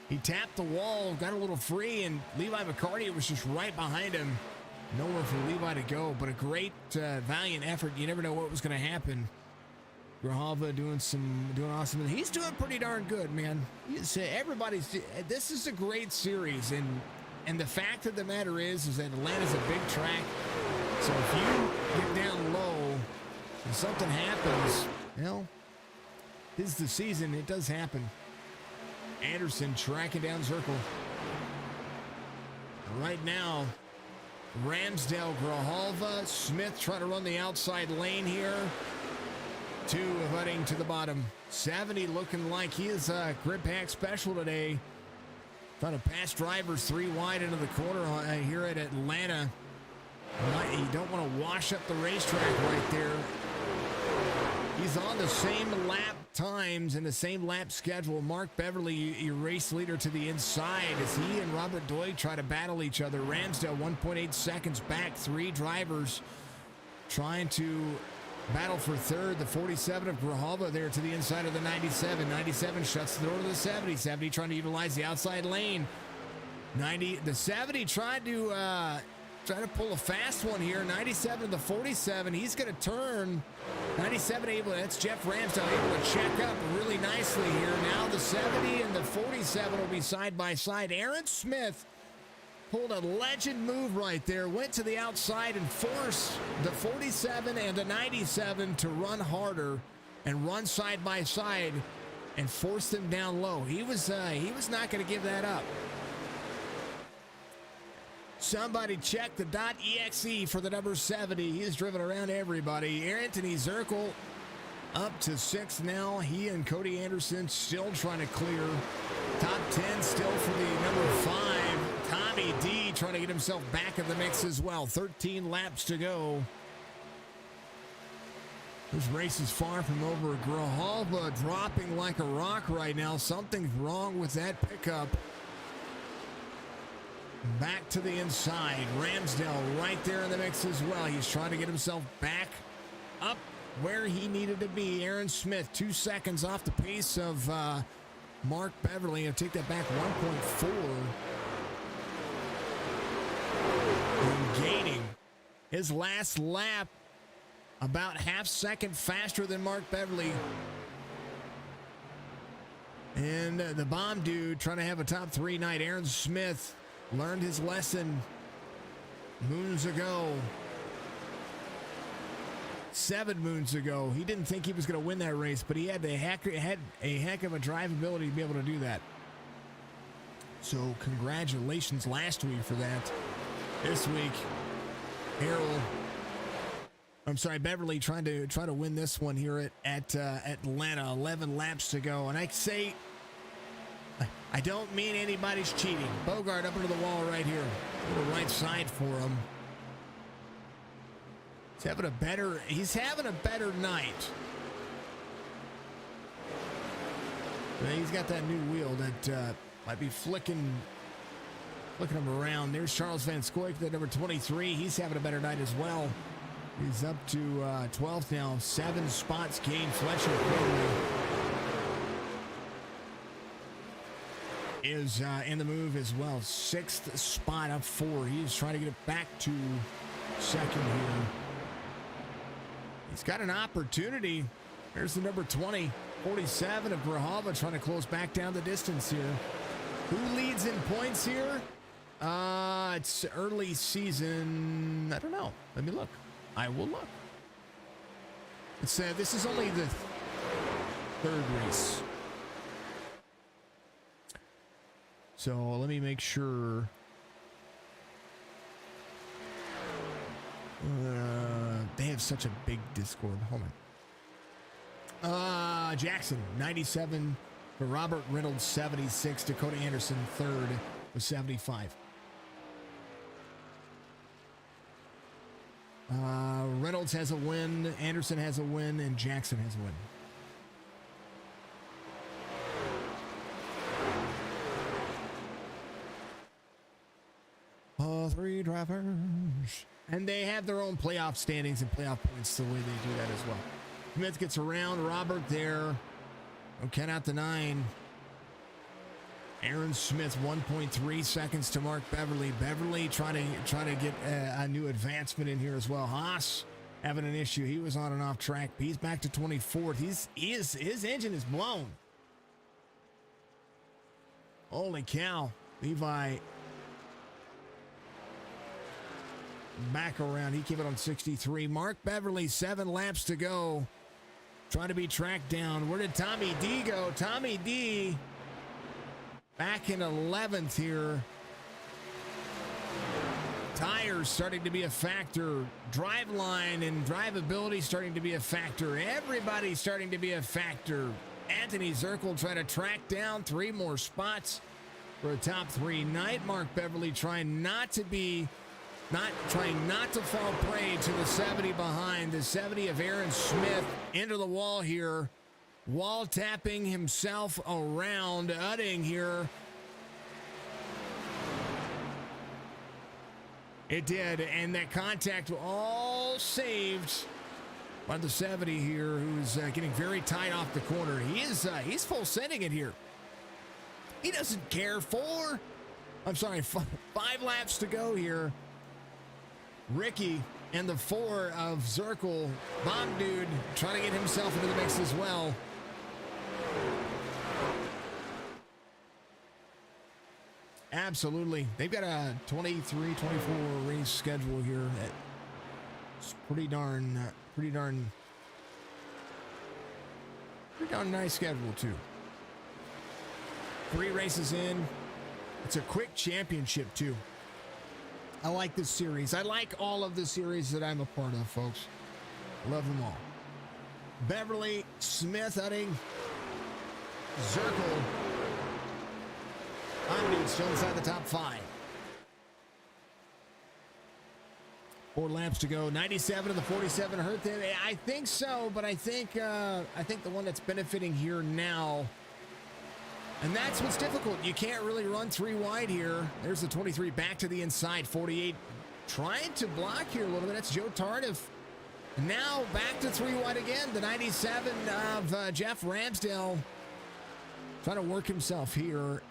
He tapped the wall, got a little free, and Levi McCarty was just right behind him. Nowhere for Levi to go, but a great, valiant effort. You never know what was going to happen. Grijalva doing awesome. He's doing pretty darn good, man. This is a great series, and the fact of the matter is that Atlanta's a big track. So if you get down low and something happens, this is the season. It does happen. Anderson tracking down Zirkle. Right now, Ramsdale, Grijalva, Smith trying to run the outside lane here. 2 heading to the bottom. 70 looking like he is a grip pack special today. Trying to pass drivers 3 wide into the corner here at Atlanta. You don't want to wash up the racetrack right there. He's on the same lap times and the same lap schedule. Mark Beverly, your race leader, to the inside as he and Robert Doig try to battle each other. Ramsdale 1.8 seconds back. 3 drivers trying to battle for third. The 47 of Grijalva there to the inside of the 97. 97 shuts the door to the 70. 70 trying to utilize the outside lane. The 70 tried to pull a fast one here. 97 to the 47. He's going to turn. 97 that's Jeff Ramsdale able to check up really nicely here. Now the 70 and the 47 will be side by side. Aaron Smith pulled a legend move right there, went to the outside and forced the 47 and the 97 to run harder and run side by side and force them down low. He was not going to give that up. Somebody check the .exe for the number 70. He has driven around everybody. Anthony Zirkle up to 6th now. He and Cody Anderson still trying to clear. Top 10 still for the number 5. Tommy D trying to get himself back in the mix as well. 13 laps to go. This race is far from over. Grijalva dropping like a rock right now. Something's wrong with that pickup. Back to the inside. Ramsdale right there in the mix as well. He's trying to get himself back up where he needed to be. Aaron Smith, 2 seconds off the pace of Mark Beverly. I'll take that back 1.4. And gaining his last lap about half second faster than Mark Beverly. And the bomb dude trying to have a top 3 night. Aaron Smith learned his lesson moons ago. 7 moons ago. He didn't think he was going to win that race, but he had a heck of a drive ability to be able to do that. So congratulations last week for that. This week, Beverly trying to win this one here at Atlanta. 11 laps to go, and I don't mean anybody's cheating. Bogart up into the wall right here, to the right side for him. He's having a better night. He's got that new wheel that might be flicking him around. There's Charles Van Scoik, that number 23. He's having a better night as well. He's up to 12th now. 7 spots gained. Fletcher is in the move as well. 6th spot up 4. He's trying to get it back to 2nd here. He's got an opportunity. There's the number 20, 47 of Grahava trying to close back down the distance here. Who leads in points here? It's early season. I don't know. Let me look. I will look. It's this is only the 3rd race. So let me make sure. They have such a big Discord. Hold on. Jackson, 97 for Robert Reynolds, 76. Dakota Anderson, 3rd with 75. Reynolds has a win, Anderson has a win, and Jackson has a win. 3 drivers. And they have their own playoff standings and playoff points the way they do that as well. Smith gets around Robert there. Don't count out the 9. Aaron Smith, 1.3 seconds to Mark Beverly. Beverly trying to get a new advancement in here as well. Haas having an issue. He was on and off track. He's back to 24th. His engine is blown. Holy cow. Levi back around. He came it on 63. Mark Beverly, 7 laps to go. Trying to be tracked down. Where did Tommy D go? Tommy D back in 11th here. Tires starting to be a factor. Driveline and drivability starting to be a factor. Everybody's starting to be a factor. Anthony Zirkle trying to track down 3 more spots for a top 3 night. Mark Beverly trying not to fall prey to the 70 behind. The 70 of Aaron Smith into the wall here. Wall tapping himself around. Udding here. It did, and that contact all saved by the 70 here, who's getting very tight off the corner. He's full sending it here. He doesn't care. 5 laps to go here. Ricky and the 4 of Zirkle. Bomb Dude trying to get himself into the mix as well. Absolutely. They've got a 23-24 race schedule here. It's pretty darn nice schedule too. 3 races in. It's a quick championship too. I like this series. I like all of the series that I'm a part of, folks. Love them all. Beverly, Smith, Udding, Zirkle. Omni still inside the top 5. 4 laps to go. 97 of the 47 hurt them. I think so, but I think the one that's benefiting here now, and that's what's difficult. You can't really run 3 wide here. There's the 23 back to the inside. 48 trying to block here a little bit. That's Joe Tardif. Now back to 3 wide again. The 97 of Jeff Ramsdale trying to work himself here.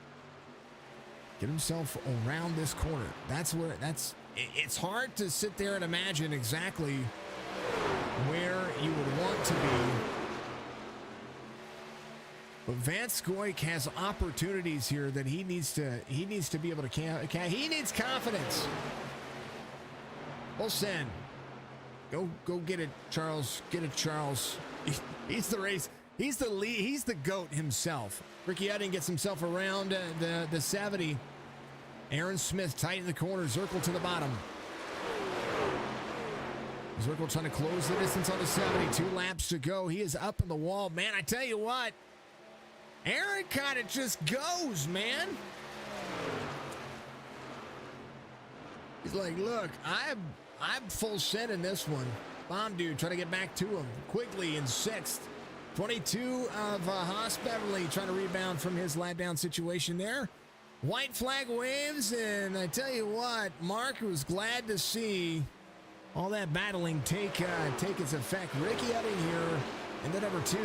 Get himself around this corner. It's hard to sit there and imagine exactly where you would want to be. But Van Scoik has opportunities here that he needs to be able to he needs confidence. Full send. Go get it, Charles. Get it, Charles. He's the race. He's the lead. He's the GOAT himself. Ricky Utting gets himself around the 70. Aaron Smith tight in the corner. Zirkle to the bottom. Zirkle trying to close the distance on the 70. 2 laps to go. He is up in the wall. Man, I tell you what. Aaron kind of just goes, man. He's like, look, I'm full send in this one. Bomb dude trying to get back to him. Quigley in 6th. 22 of Haas Beverly trying to rebound from his lap down situation there. White flag waves, and I tell you what, Mark was glad to see all that battling take its effect. Ricky Utting here in the number 2.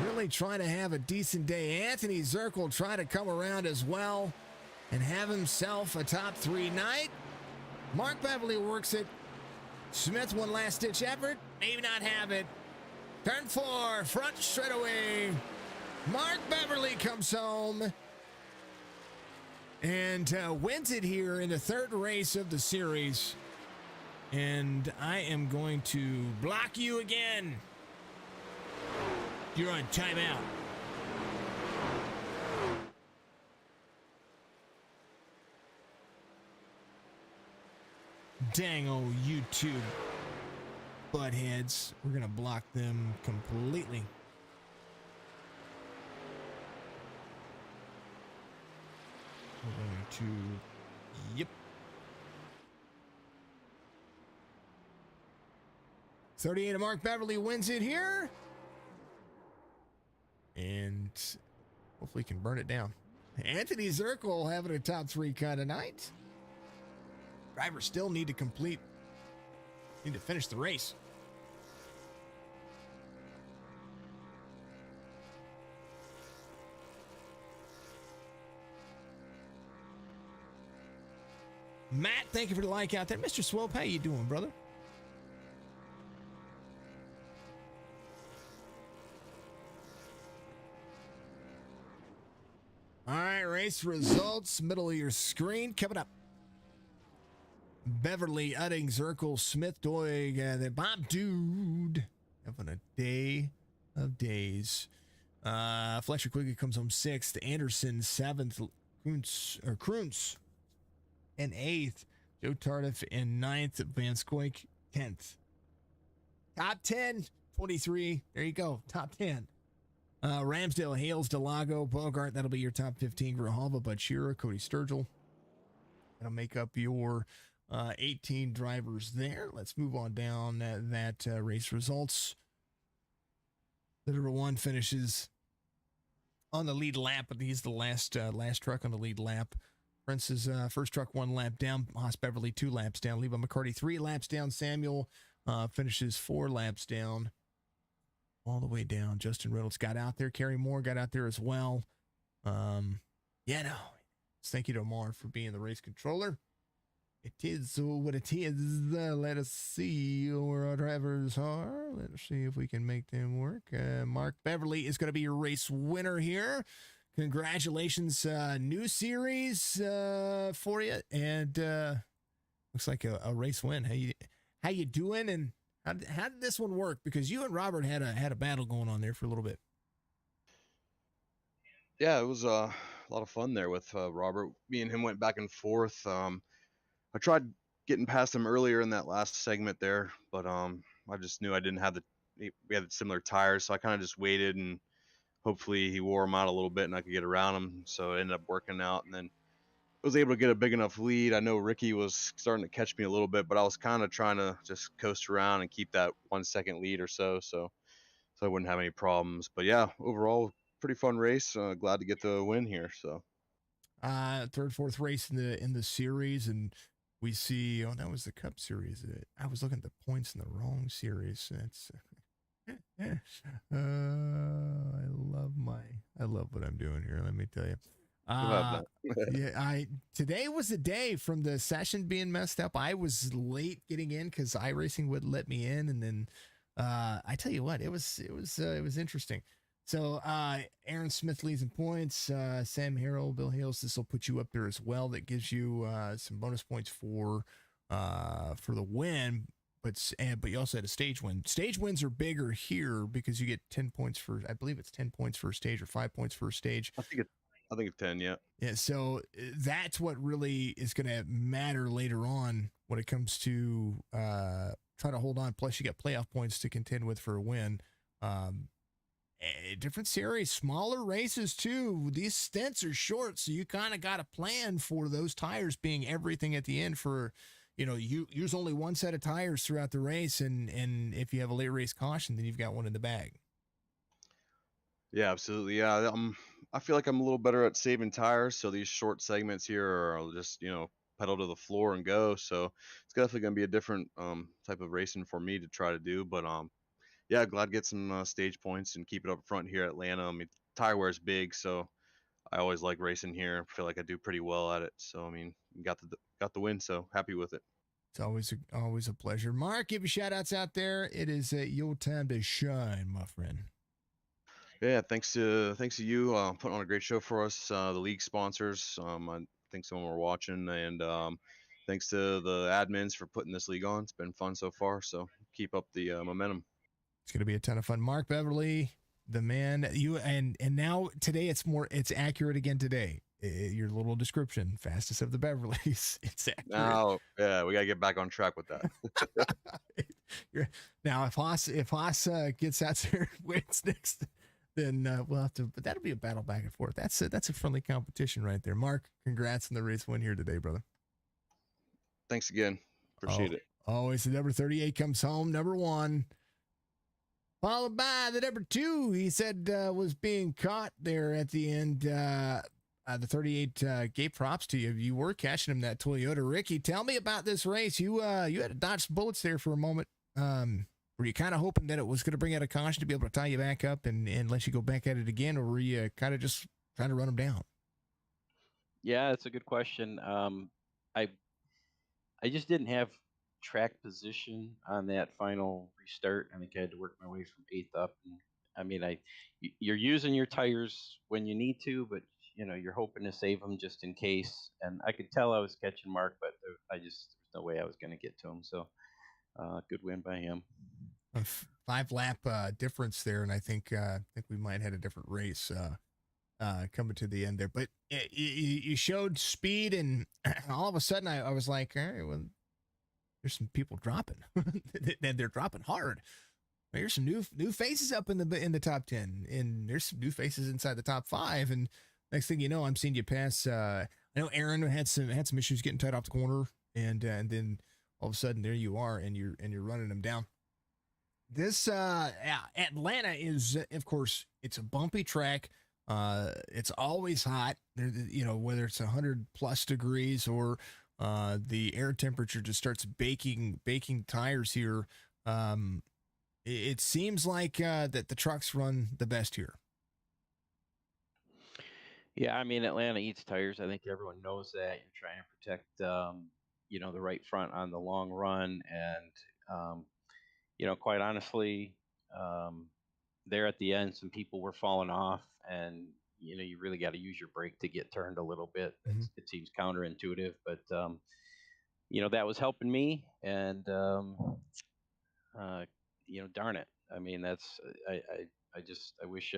Really trying to have a decent day. Anthony Zirkle trying to come around as well and have himself a top 3 night. Mark Beverly works it. Smith, one last ditch effort. Maybe not have it. Turn 4, front straightaway. Mark Beverly comes home and wins it here in the 3rd race of the series. And I am going to block you again. You're on timeout. Dang old YouTube buttheads. We're going to block them completely. We're going to... Yep. 38 of Mark Beverly wins it here. And hopefully can burn it down. Anthony Zirkle having a top 3 kind of night. Drivers still need to finish the race. Matt, thank you for the like out there. Mr. Swope, how you doing, brother? All right, race results, middle of your screen. Coming up. Beverly, Utting, Zirkle, Smith, Doig, the Bob Dude having a day of days. Fletcher Quigley comes home 6th. Anderson 7th. Kroons in 8th. Joe Tardif in 9th. Van Scoik 10th. Top 10, 23. There you go. Top 10. Ramsdale, Hales, Delago, Bogart. That'll be your top 15. Grijalva, Butchira, Cody Sturgill. That'll make up your 18 drivers there. Let's move on down that race results. The number 1 finishes on the lead lap, but he's the last truck on the lead lap. Prince's first truck 1 lap down. Haas Beverly 2 laps down. Levi McCarty 3 laps down. Samuel finishes 4 laps down. All the way down. Justin Reynolds got out there. Kerry Moore got out there as well. Thank you to Omar for being the race controller. It is what it is. Let us see where our drivers are. Let's see if we can make them work. Mark Beverly is going to be your race winner here. Congratulations. New series for you. And looks like a race win. How you doing? And how did this one work? Because you and Robert had a battle going on there for a little bit. Yeah, it was a lot of fun there with Robert. Me and him went back and forth. I tried getting past him earlier in that last segment there, but I just knew I didn't have we had similar tires, so I kind of just waited and hopefully he wore them out a little bit and I could get around him. So it ended up working out, and then was able to get a big enough lead. I know Ricky was starting to catch me a little bit, but I was kind of trying to just coast around and keep that 1 second lead or so I wouldn't have any problems. But yeah, overall, pretty fun race. Glad to get the win here. So, 3rd, 4th race in the series, and we see. Oh, that was the Cup Series. I was looking at the points in the wrong series. That's. I love what I'm doing here. Let me tell you. You'll have Uh, that. yeah, today was the day from the session being messed up. I was late getting in because iRacing wouldn't let me in, and then I tell you what, it was interesting. So Aaron Smith leads in points. Sam Harrell, Bill Hales, this will put you up there as well. That gives you some bonus points for the win. But you also had a stage win. Stage wins are bigger here because you get 10 points for, I believe it's 10 points for a stage or 5 points for a stage. I think it's 10. Yeah. Yeah, so that's what really is going to matter later on when it comes to trying to hold on. Plus, you got playoff points to contend with for a win. Different series, smaller races too. These stints are short, so you kind of got to plan for those tires being everything at the end. For you use only one set of tires throughout the race, and if you have a late race caution, then you've got one in the bag. Yeah, absolutely. Yeah, I feel like I'm a little better at saving tires, so these short segments here are just pedal to the floor and go. So it's definitely going to be a different type of racing for me to try to do. But yeah, glad to get some stage points and keep it up front here at Atlanta. I mean, tire wear is big, so I always like racing here. I feel like I do pretty well at it. So I mean, got the win, so happy with it. It's always a pleasure. Mark, give you shout outs out there. It is your time to shine, my friend. Yeah, thanks to you putting on a great show for us. The league sponsors, I think some are watching, and thanks to the admins for putting this league on. It's been fun so far, so keep up the momentum. It's going to be a ton of fun. Mark Beverly, the man, you and now today it's accurate again today. Your little description, fastest of the Beverlys. It's accurate. Now, yeah, we gotta get back on track with that. Now, if Haas gets out there and wins next, then we'll have to. But that'll be a battle back and forth. That's a friendly competition right there. Mark, congrats on the race win here today, brother. Thanks again. Appreciate it. Always the number 38 comes home, number 1. Followed by the number 2, he said was being caught there at the end. The 38 gave props to you. You were catching him, that Toyota. Ricky, tell me about this race. You had to dodge bullets there for a moment. Were you kind of hoping that it was going to bring out a caution to be able to tie you back up and let you go back at it again, or were you kind of just trying to run them down? Yeah, it's a good question. I just didn't have track position on that final restart. I think I had to work my way from 8th up. And I mean, you're using your tires when you need to, but you're hoping to save them just in case. And I could tell I was catching Mark, but there's no way I was going to get to him. So good win by him. A 5-lap difference there, and I think we might have had a different race coming to the end there. But you showed speed, and all of a sudden I was like, all right, well, there's some people dropping, and they're dropping hard. There's some new faces up in the top 10, and there's some new faces inside the top 5. And next thing you know, I'm seeing you pass. I know Aaron had some issues getting tight off the corner, and then all of a sudden there you are, and you're running them down. This Atlanta is, of course, it's a bumpy track. It's always hot. Whether it's 100+ degrees or the air temperature just starts baking tires here. It seems like that the trucks run the best here. Yeah, I mean, Atlanta eats tires. I think everyone knows that. You're trying to protect, the right front on the long run. And, quite honestly, there at the end, some people were falling off. And, you really got to use your brake to get turned a little bit. Mm-hmm. It seems counterintuitive, but, that was helping me. And, darn it. I mean, that's, I wish,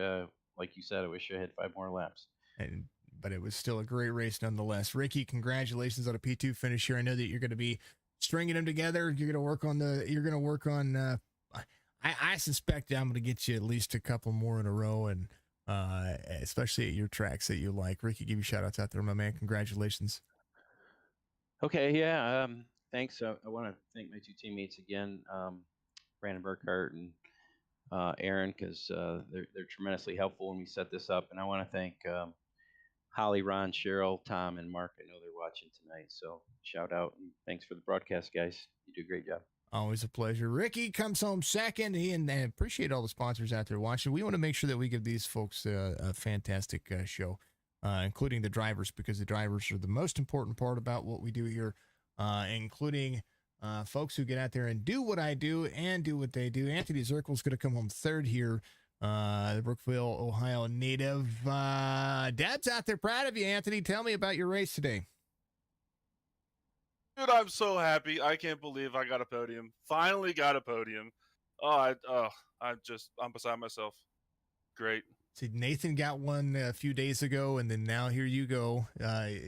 like you said, I wish I had 5 more laps. But it was still a great race nonetheless. Ricky, congratulations on a P2 finish here. I know that you're going to be stringing them together. You're going to work on I suspect I'm going to get you at least a couple more in a row, and especially at your tracks that you like. Ricky, give you shout outs out there, my man. Congratulations. Okay. Yeah. Thanks. I want to thank my 2 teammates again, Brandon Burkhart and Aaron, because they're tremendously helpful when we set this up. And I want to thank Holly, Ron, Cheryl, Tom, and Mark. I know they're watching tonight, so shout out and thanks for the broadcast, guys. You do a great job. Always a pleasure. Ricky comes home second. And I appreciate all the sponsors out there watching. We want to make sure that we give these folks a fantastic show. including the drivers, because the drivers are the most important part about what we do here, including folks who get out there and do what I do and do what they do. Anthony Zirkle is going to come home third here, the Brookville, Ohio native. Dad's out there proud of you, Anthony. Tell me about your race today. Dude, I'm so happy. I can't believe I got a podium. Finally got a podium. I'm beside myself. Great. See, Nathan got one a few days ago, and then now here you go.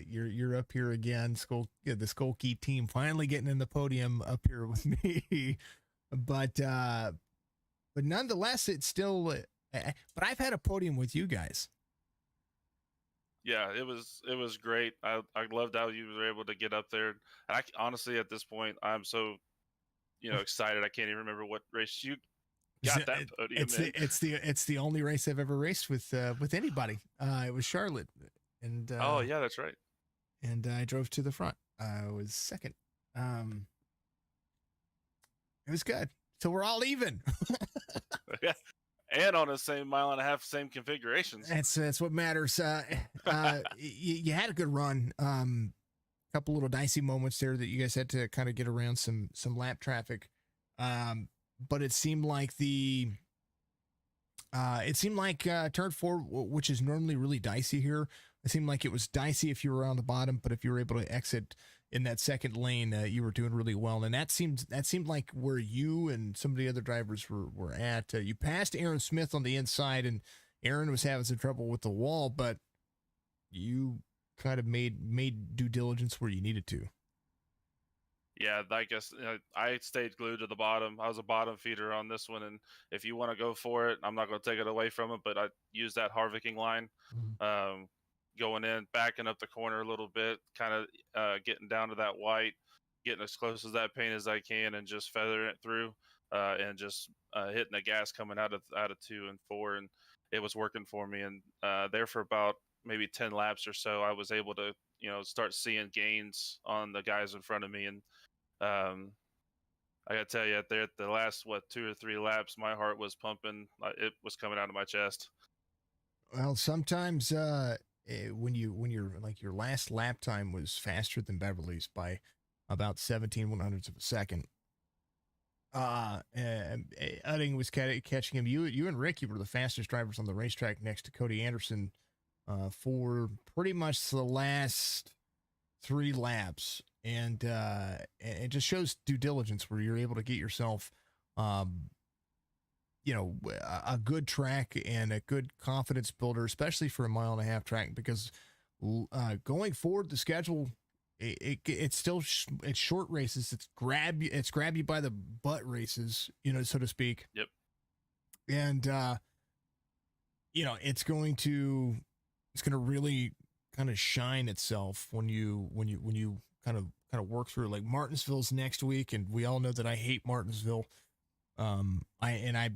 You're up here again. The G.O.A.T team finally getting in the podium up here with me. But nonetheless, it's still. But I've had a podium with you guys. Yeah, it was great. I loved how you were able to get up there. And honestly, at this point, I'm so excited. I can't even remember what race you got that podium in. It's the only race I've ever raced with anybody. It was Charlotte, and oh yeah, that's right. And I drove to the front. I was second. It was good. So we're all even. Yeah. And on the same mile and a half, same configurations. That's what matters. You had a good run. Couple little dicey moments there that you guys had to kind of get around some lap traffic. But it seemed like turn 4, which is normally really dicey here, it seemed like it was dicey if you were on the bottom, but if you were able to exit in that second lane, you were doing really well. And that seemed like where you and some of the other drivers were at. You passed Aaron Smith on the inside, and Aaron was having some trouble with the wall, but you kind of made due diligence where you needed to. Yeah, I guess I stayed glued to the bottom. I was a bottom feeder on this one, and if you want to go for it, I'm not going to take it away from it, but I used that Harvicking line. Going in, backing up the corner a little bit, kind of getting down to that white, getting as close as that paint as I can, and just feathering it through, and just hitting the gas coming out of 2 and 4, and it was working for me. And there for about maybe 10 laps or so, I was able to start seeing gains on the guys in front of me. And I gotta tell you, at the last 2 or 3 laps, my heart was pumping. It was coming out of my chest. Well, sometimes when you're like, your last lap time was faster than Beverly's by about 17/100ths of a second. And Udding was catching him. You and Rick, you were the fastest drivers on the racetrack next to Cody Anderson for pretty much the last 3 laps. And it just shows due diligence where you're able to get yourself a good track and a good confidence builder, especially for a 1.5-mile track, because going forward, the schedule, it's still it's short races. It's grab you by the butt races, so to speak. Yep. And it's going to really kind of shine itself when you kind of work through. Like, Martinsville's next week, and we all know that I hate Martinsville. I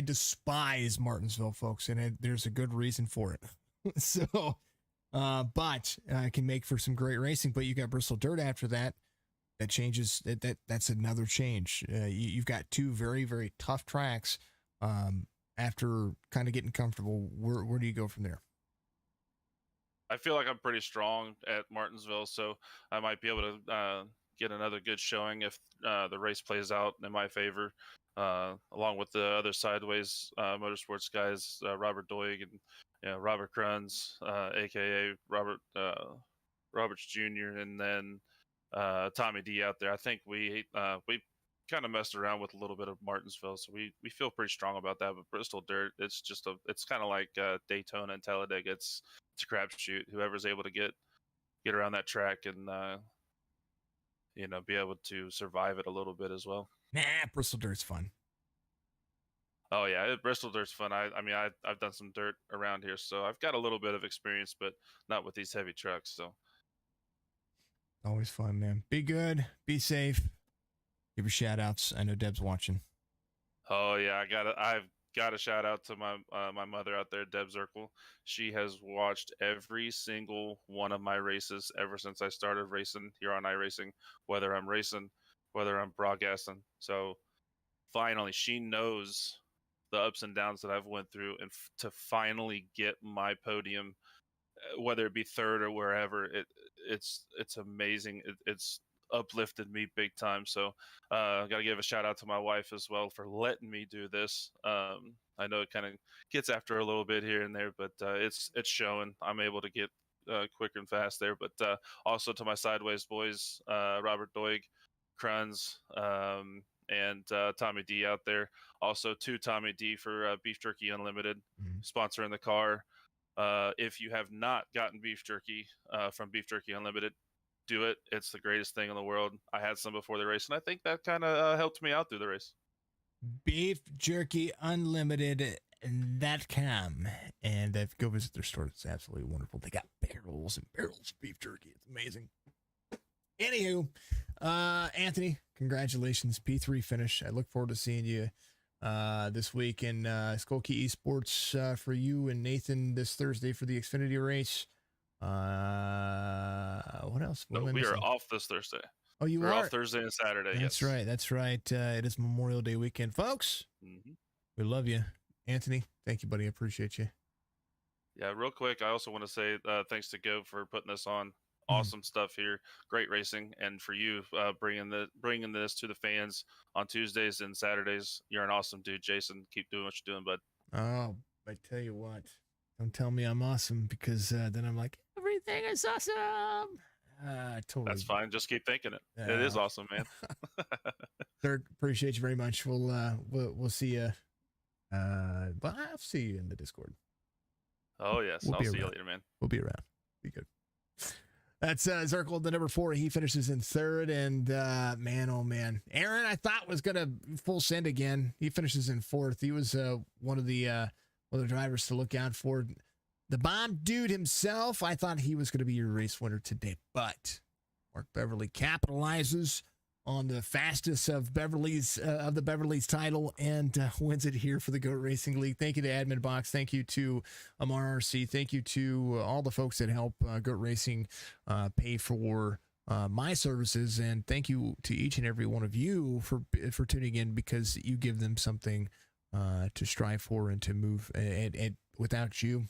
despise Martinsville, folks, and there's a good reason for it. So, but I can make for some great racing. But you got Bristol Dirt after that. That changes. That's another change. You've got 2 very, very tough tracks. After kind of getting comfortable, where do you go from there? I feel like I'm pretty strong at Martinsville, so I might be able to get another good showing if the race plays out in my favor, along with the other Sideways Motorsports guys, Robert Doig and Robert Kruns, aka Roberts Jr., and then Tommy D out there. I think we kind of messed around with a little bit of Martinsville, so we feel pretty strong about that. But Bristol Dirt, it's kind of like Daytona and Talladega. It's a crapshoot. Whoever's able to get around that track and be able to survive it a little bit as well. Nah, Bristol Dirt's fun. Oh yeah, Bristol Dirt's fun. I've done some dirt around here, so I've got a little bit of experience, but not with these heavy trucks. So always fun, man. Be good, be safe. Give your shout outs. I know Deb's watching. Oh yeah, I've got a shout out to my my mother out there, Deb Zirkle. She has watched every single one of my races ever since I started racing here on iRacing, whether I'm racing, whether I'm broadcasting. So finally, she knows the ups and downs that I've went through, and to finally get my podium whether it be third or wherever, it's amazing. It's uplifted me big time. So got to give a shout out to my wife as well for letting me do this. I know it kind of gets after a little bit here and there, but it's showing. I'm able to get quick and fast there. But also to my sideways boys, Robert Doig, Kruns, and Tommy D out there. Also to Tommy D for Beef Jerky Unlimited, sponsoring the car. If you have not gotten beef jerky from Beef Jerky Unlimited, do it. It's the greatest thing in the world. I had some before the race, and I think that kind of helped me out through the race. Beef Jerky Unlimited.com. And if you go visit their store, it's absolutely wonderful. They got barrels and barrels of beef jerky. It's amazing. Anywho, Anthony, congratulations. P3 finish. I look forward to seeing you this week in Skokie eSports for you and Nathan this Thursday for the Xfinity race. What else? No, we are off this Thursday. Oh, you We're are off Thursday and Saturday. That's yes. right. That's right. It is Memorial Day weekend, folks. Mm-hmm. We love you, Anthony. Thank you, buddy. I appreciate you. Yeah, real quick, I also want to say thanks to Go for putting this on. Awesome stuff here. Great racing, and for you bringing this to the fans on Tuesdays and Saturdays. You're an awesome dude, Jason. Keep doing what you're doing, bud. Oh, I tell you what. Don't tell me I'm awesome, because then I'm like, everything is awesome. Totally. That's fine. Just keep thinking it. It is awesome, man. Dirk, appreciate you very much. We'll see you. But I'll see you in the Discord. Oh yes, I'll see you later, man. We'll be around. Be good. That's Zirkle, the number 4. He finishes in third, and man, oh man, Aaron, I thought was gonna full send again. He finishes in 4th. He was one of the drivers to look out for. The bomb dude himself, I thought he was going to be your race winner today, but Mark Beverly capitalizes on the fastest of the Beverly's title and wins it here for the G.O.A.T Racing League. Thank you to Admin Box. Thank you to Amar RC. Thank you to all the folks that help G.O.A.T Racing pay for my services, and thank you to each and every one of you for tuning in, because you give them something to strive for and to move. And without you,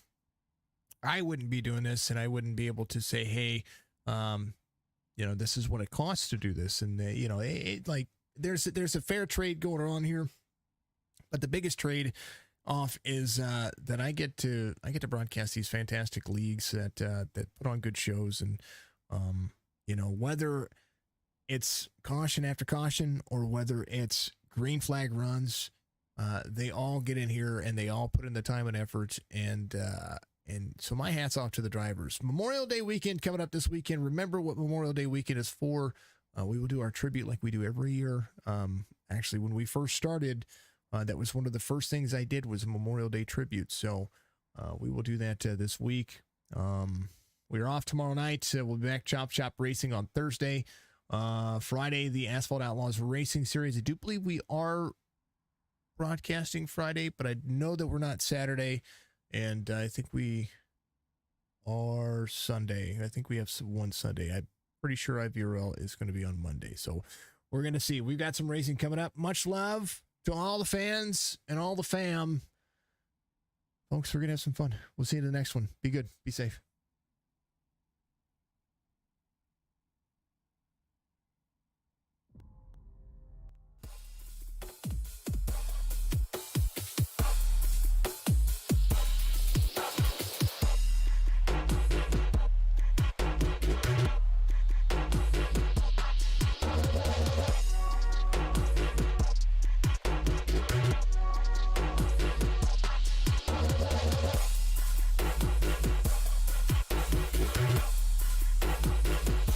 I wouldn't be doing this, and I wouldn't be able to say, hey, this is what it costs to do this. And, like there's a fair trade going on here, but the biggest trade off is that I get to broadcast these fantastic leagues that put on good shows. And, whether it's caution after caution or whether it's green flag runs, they all get in here and they all put in the time and effort. And so my hat's off to the drivers. Memorial Day weekend coming up this weekend. Remember what Memorial Day weekend is for. We will do our tribute like we do every year. Actually, when we first started, that was one of the first things I did was a Memorial Day tribute. So we will do that this week. We're off tomorrow night. We'll be back Chop Shop Racing on Thursday. Friday, the Asphalt Outlaws Racing Series. I do believe we are broadcasting Friday, but I know that we're not Saturday. And I think we are Sunday. I think we have one Sunday. I'm pretty sure IVRL is going to be on Monday. So we're going to see. We've got some racing coming up. Much love to all the fans and all the fam. Folks, we're going to have some fun. We'll see you in the next one. Be good. Be safe.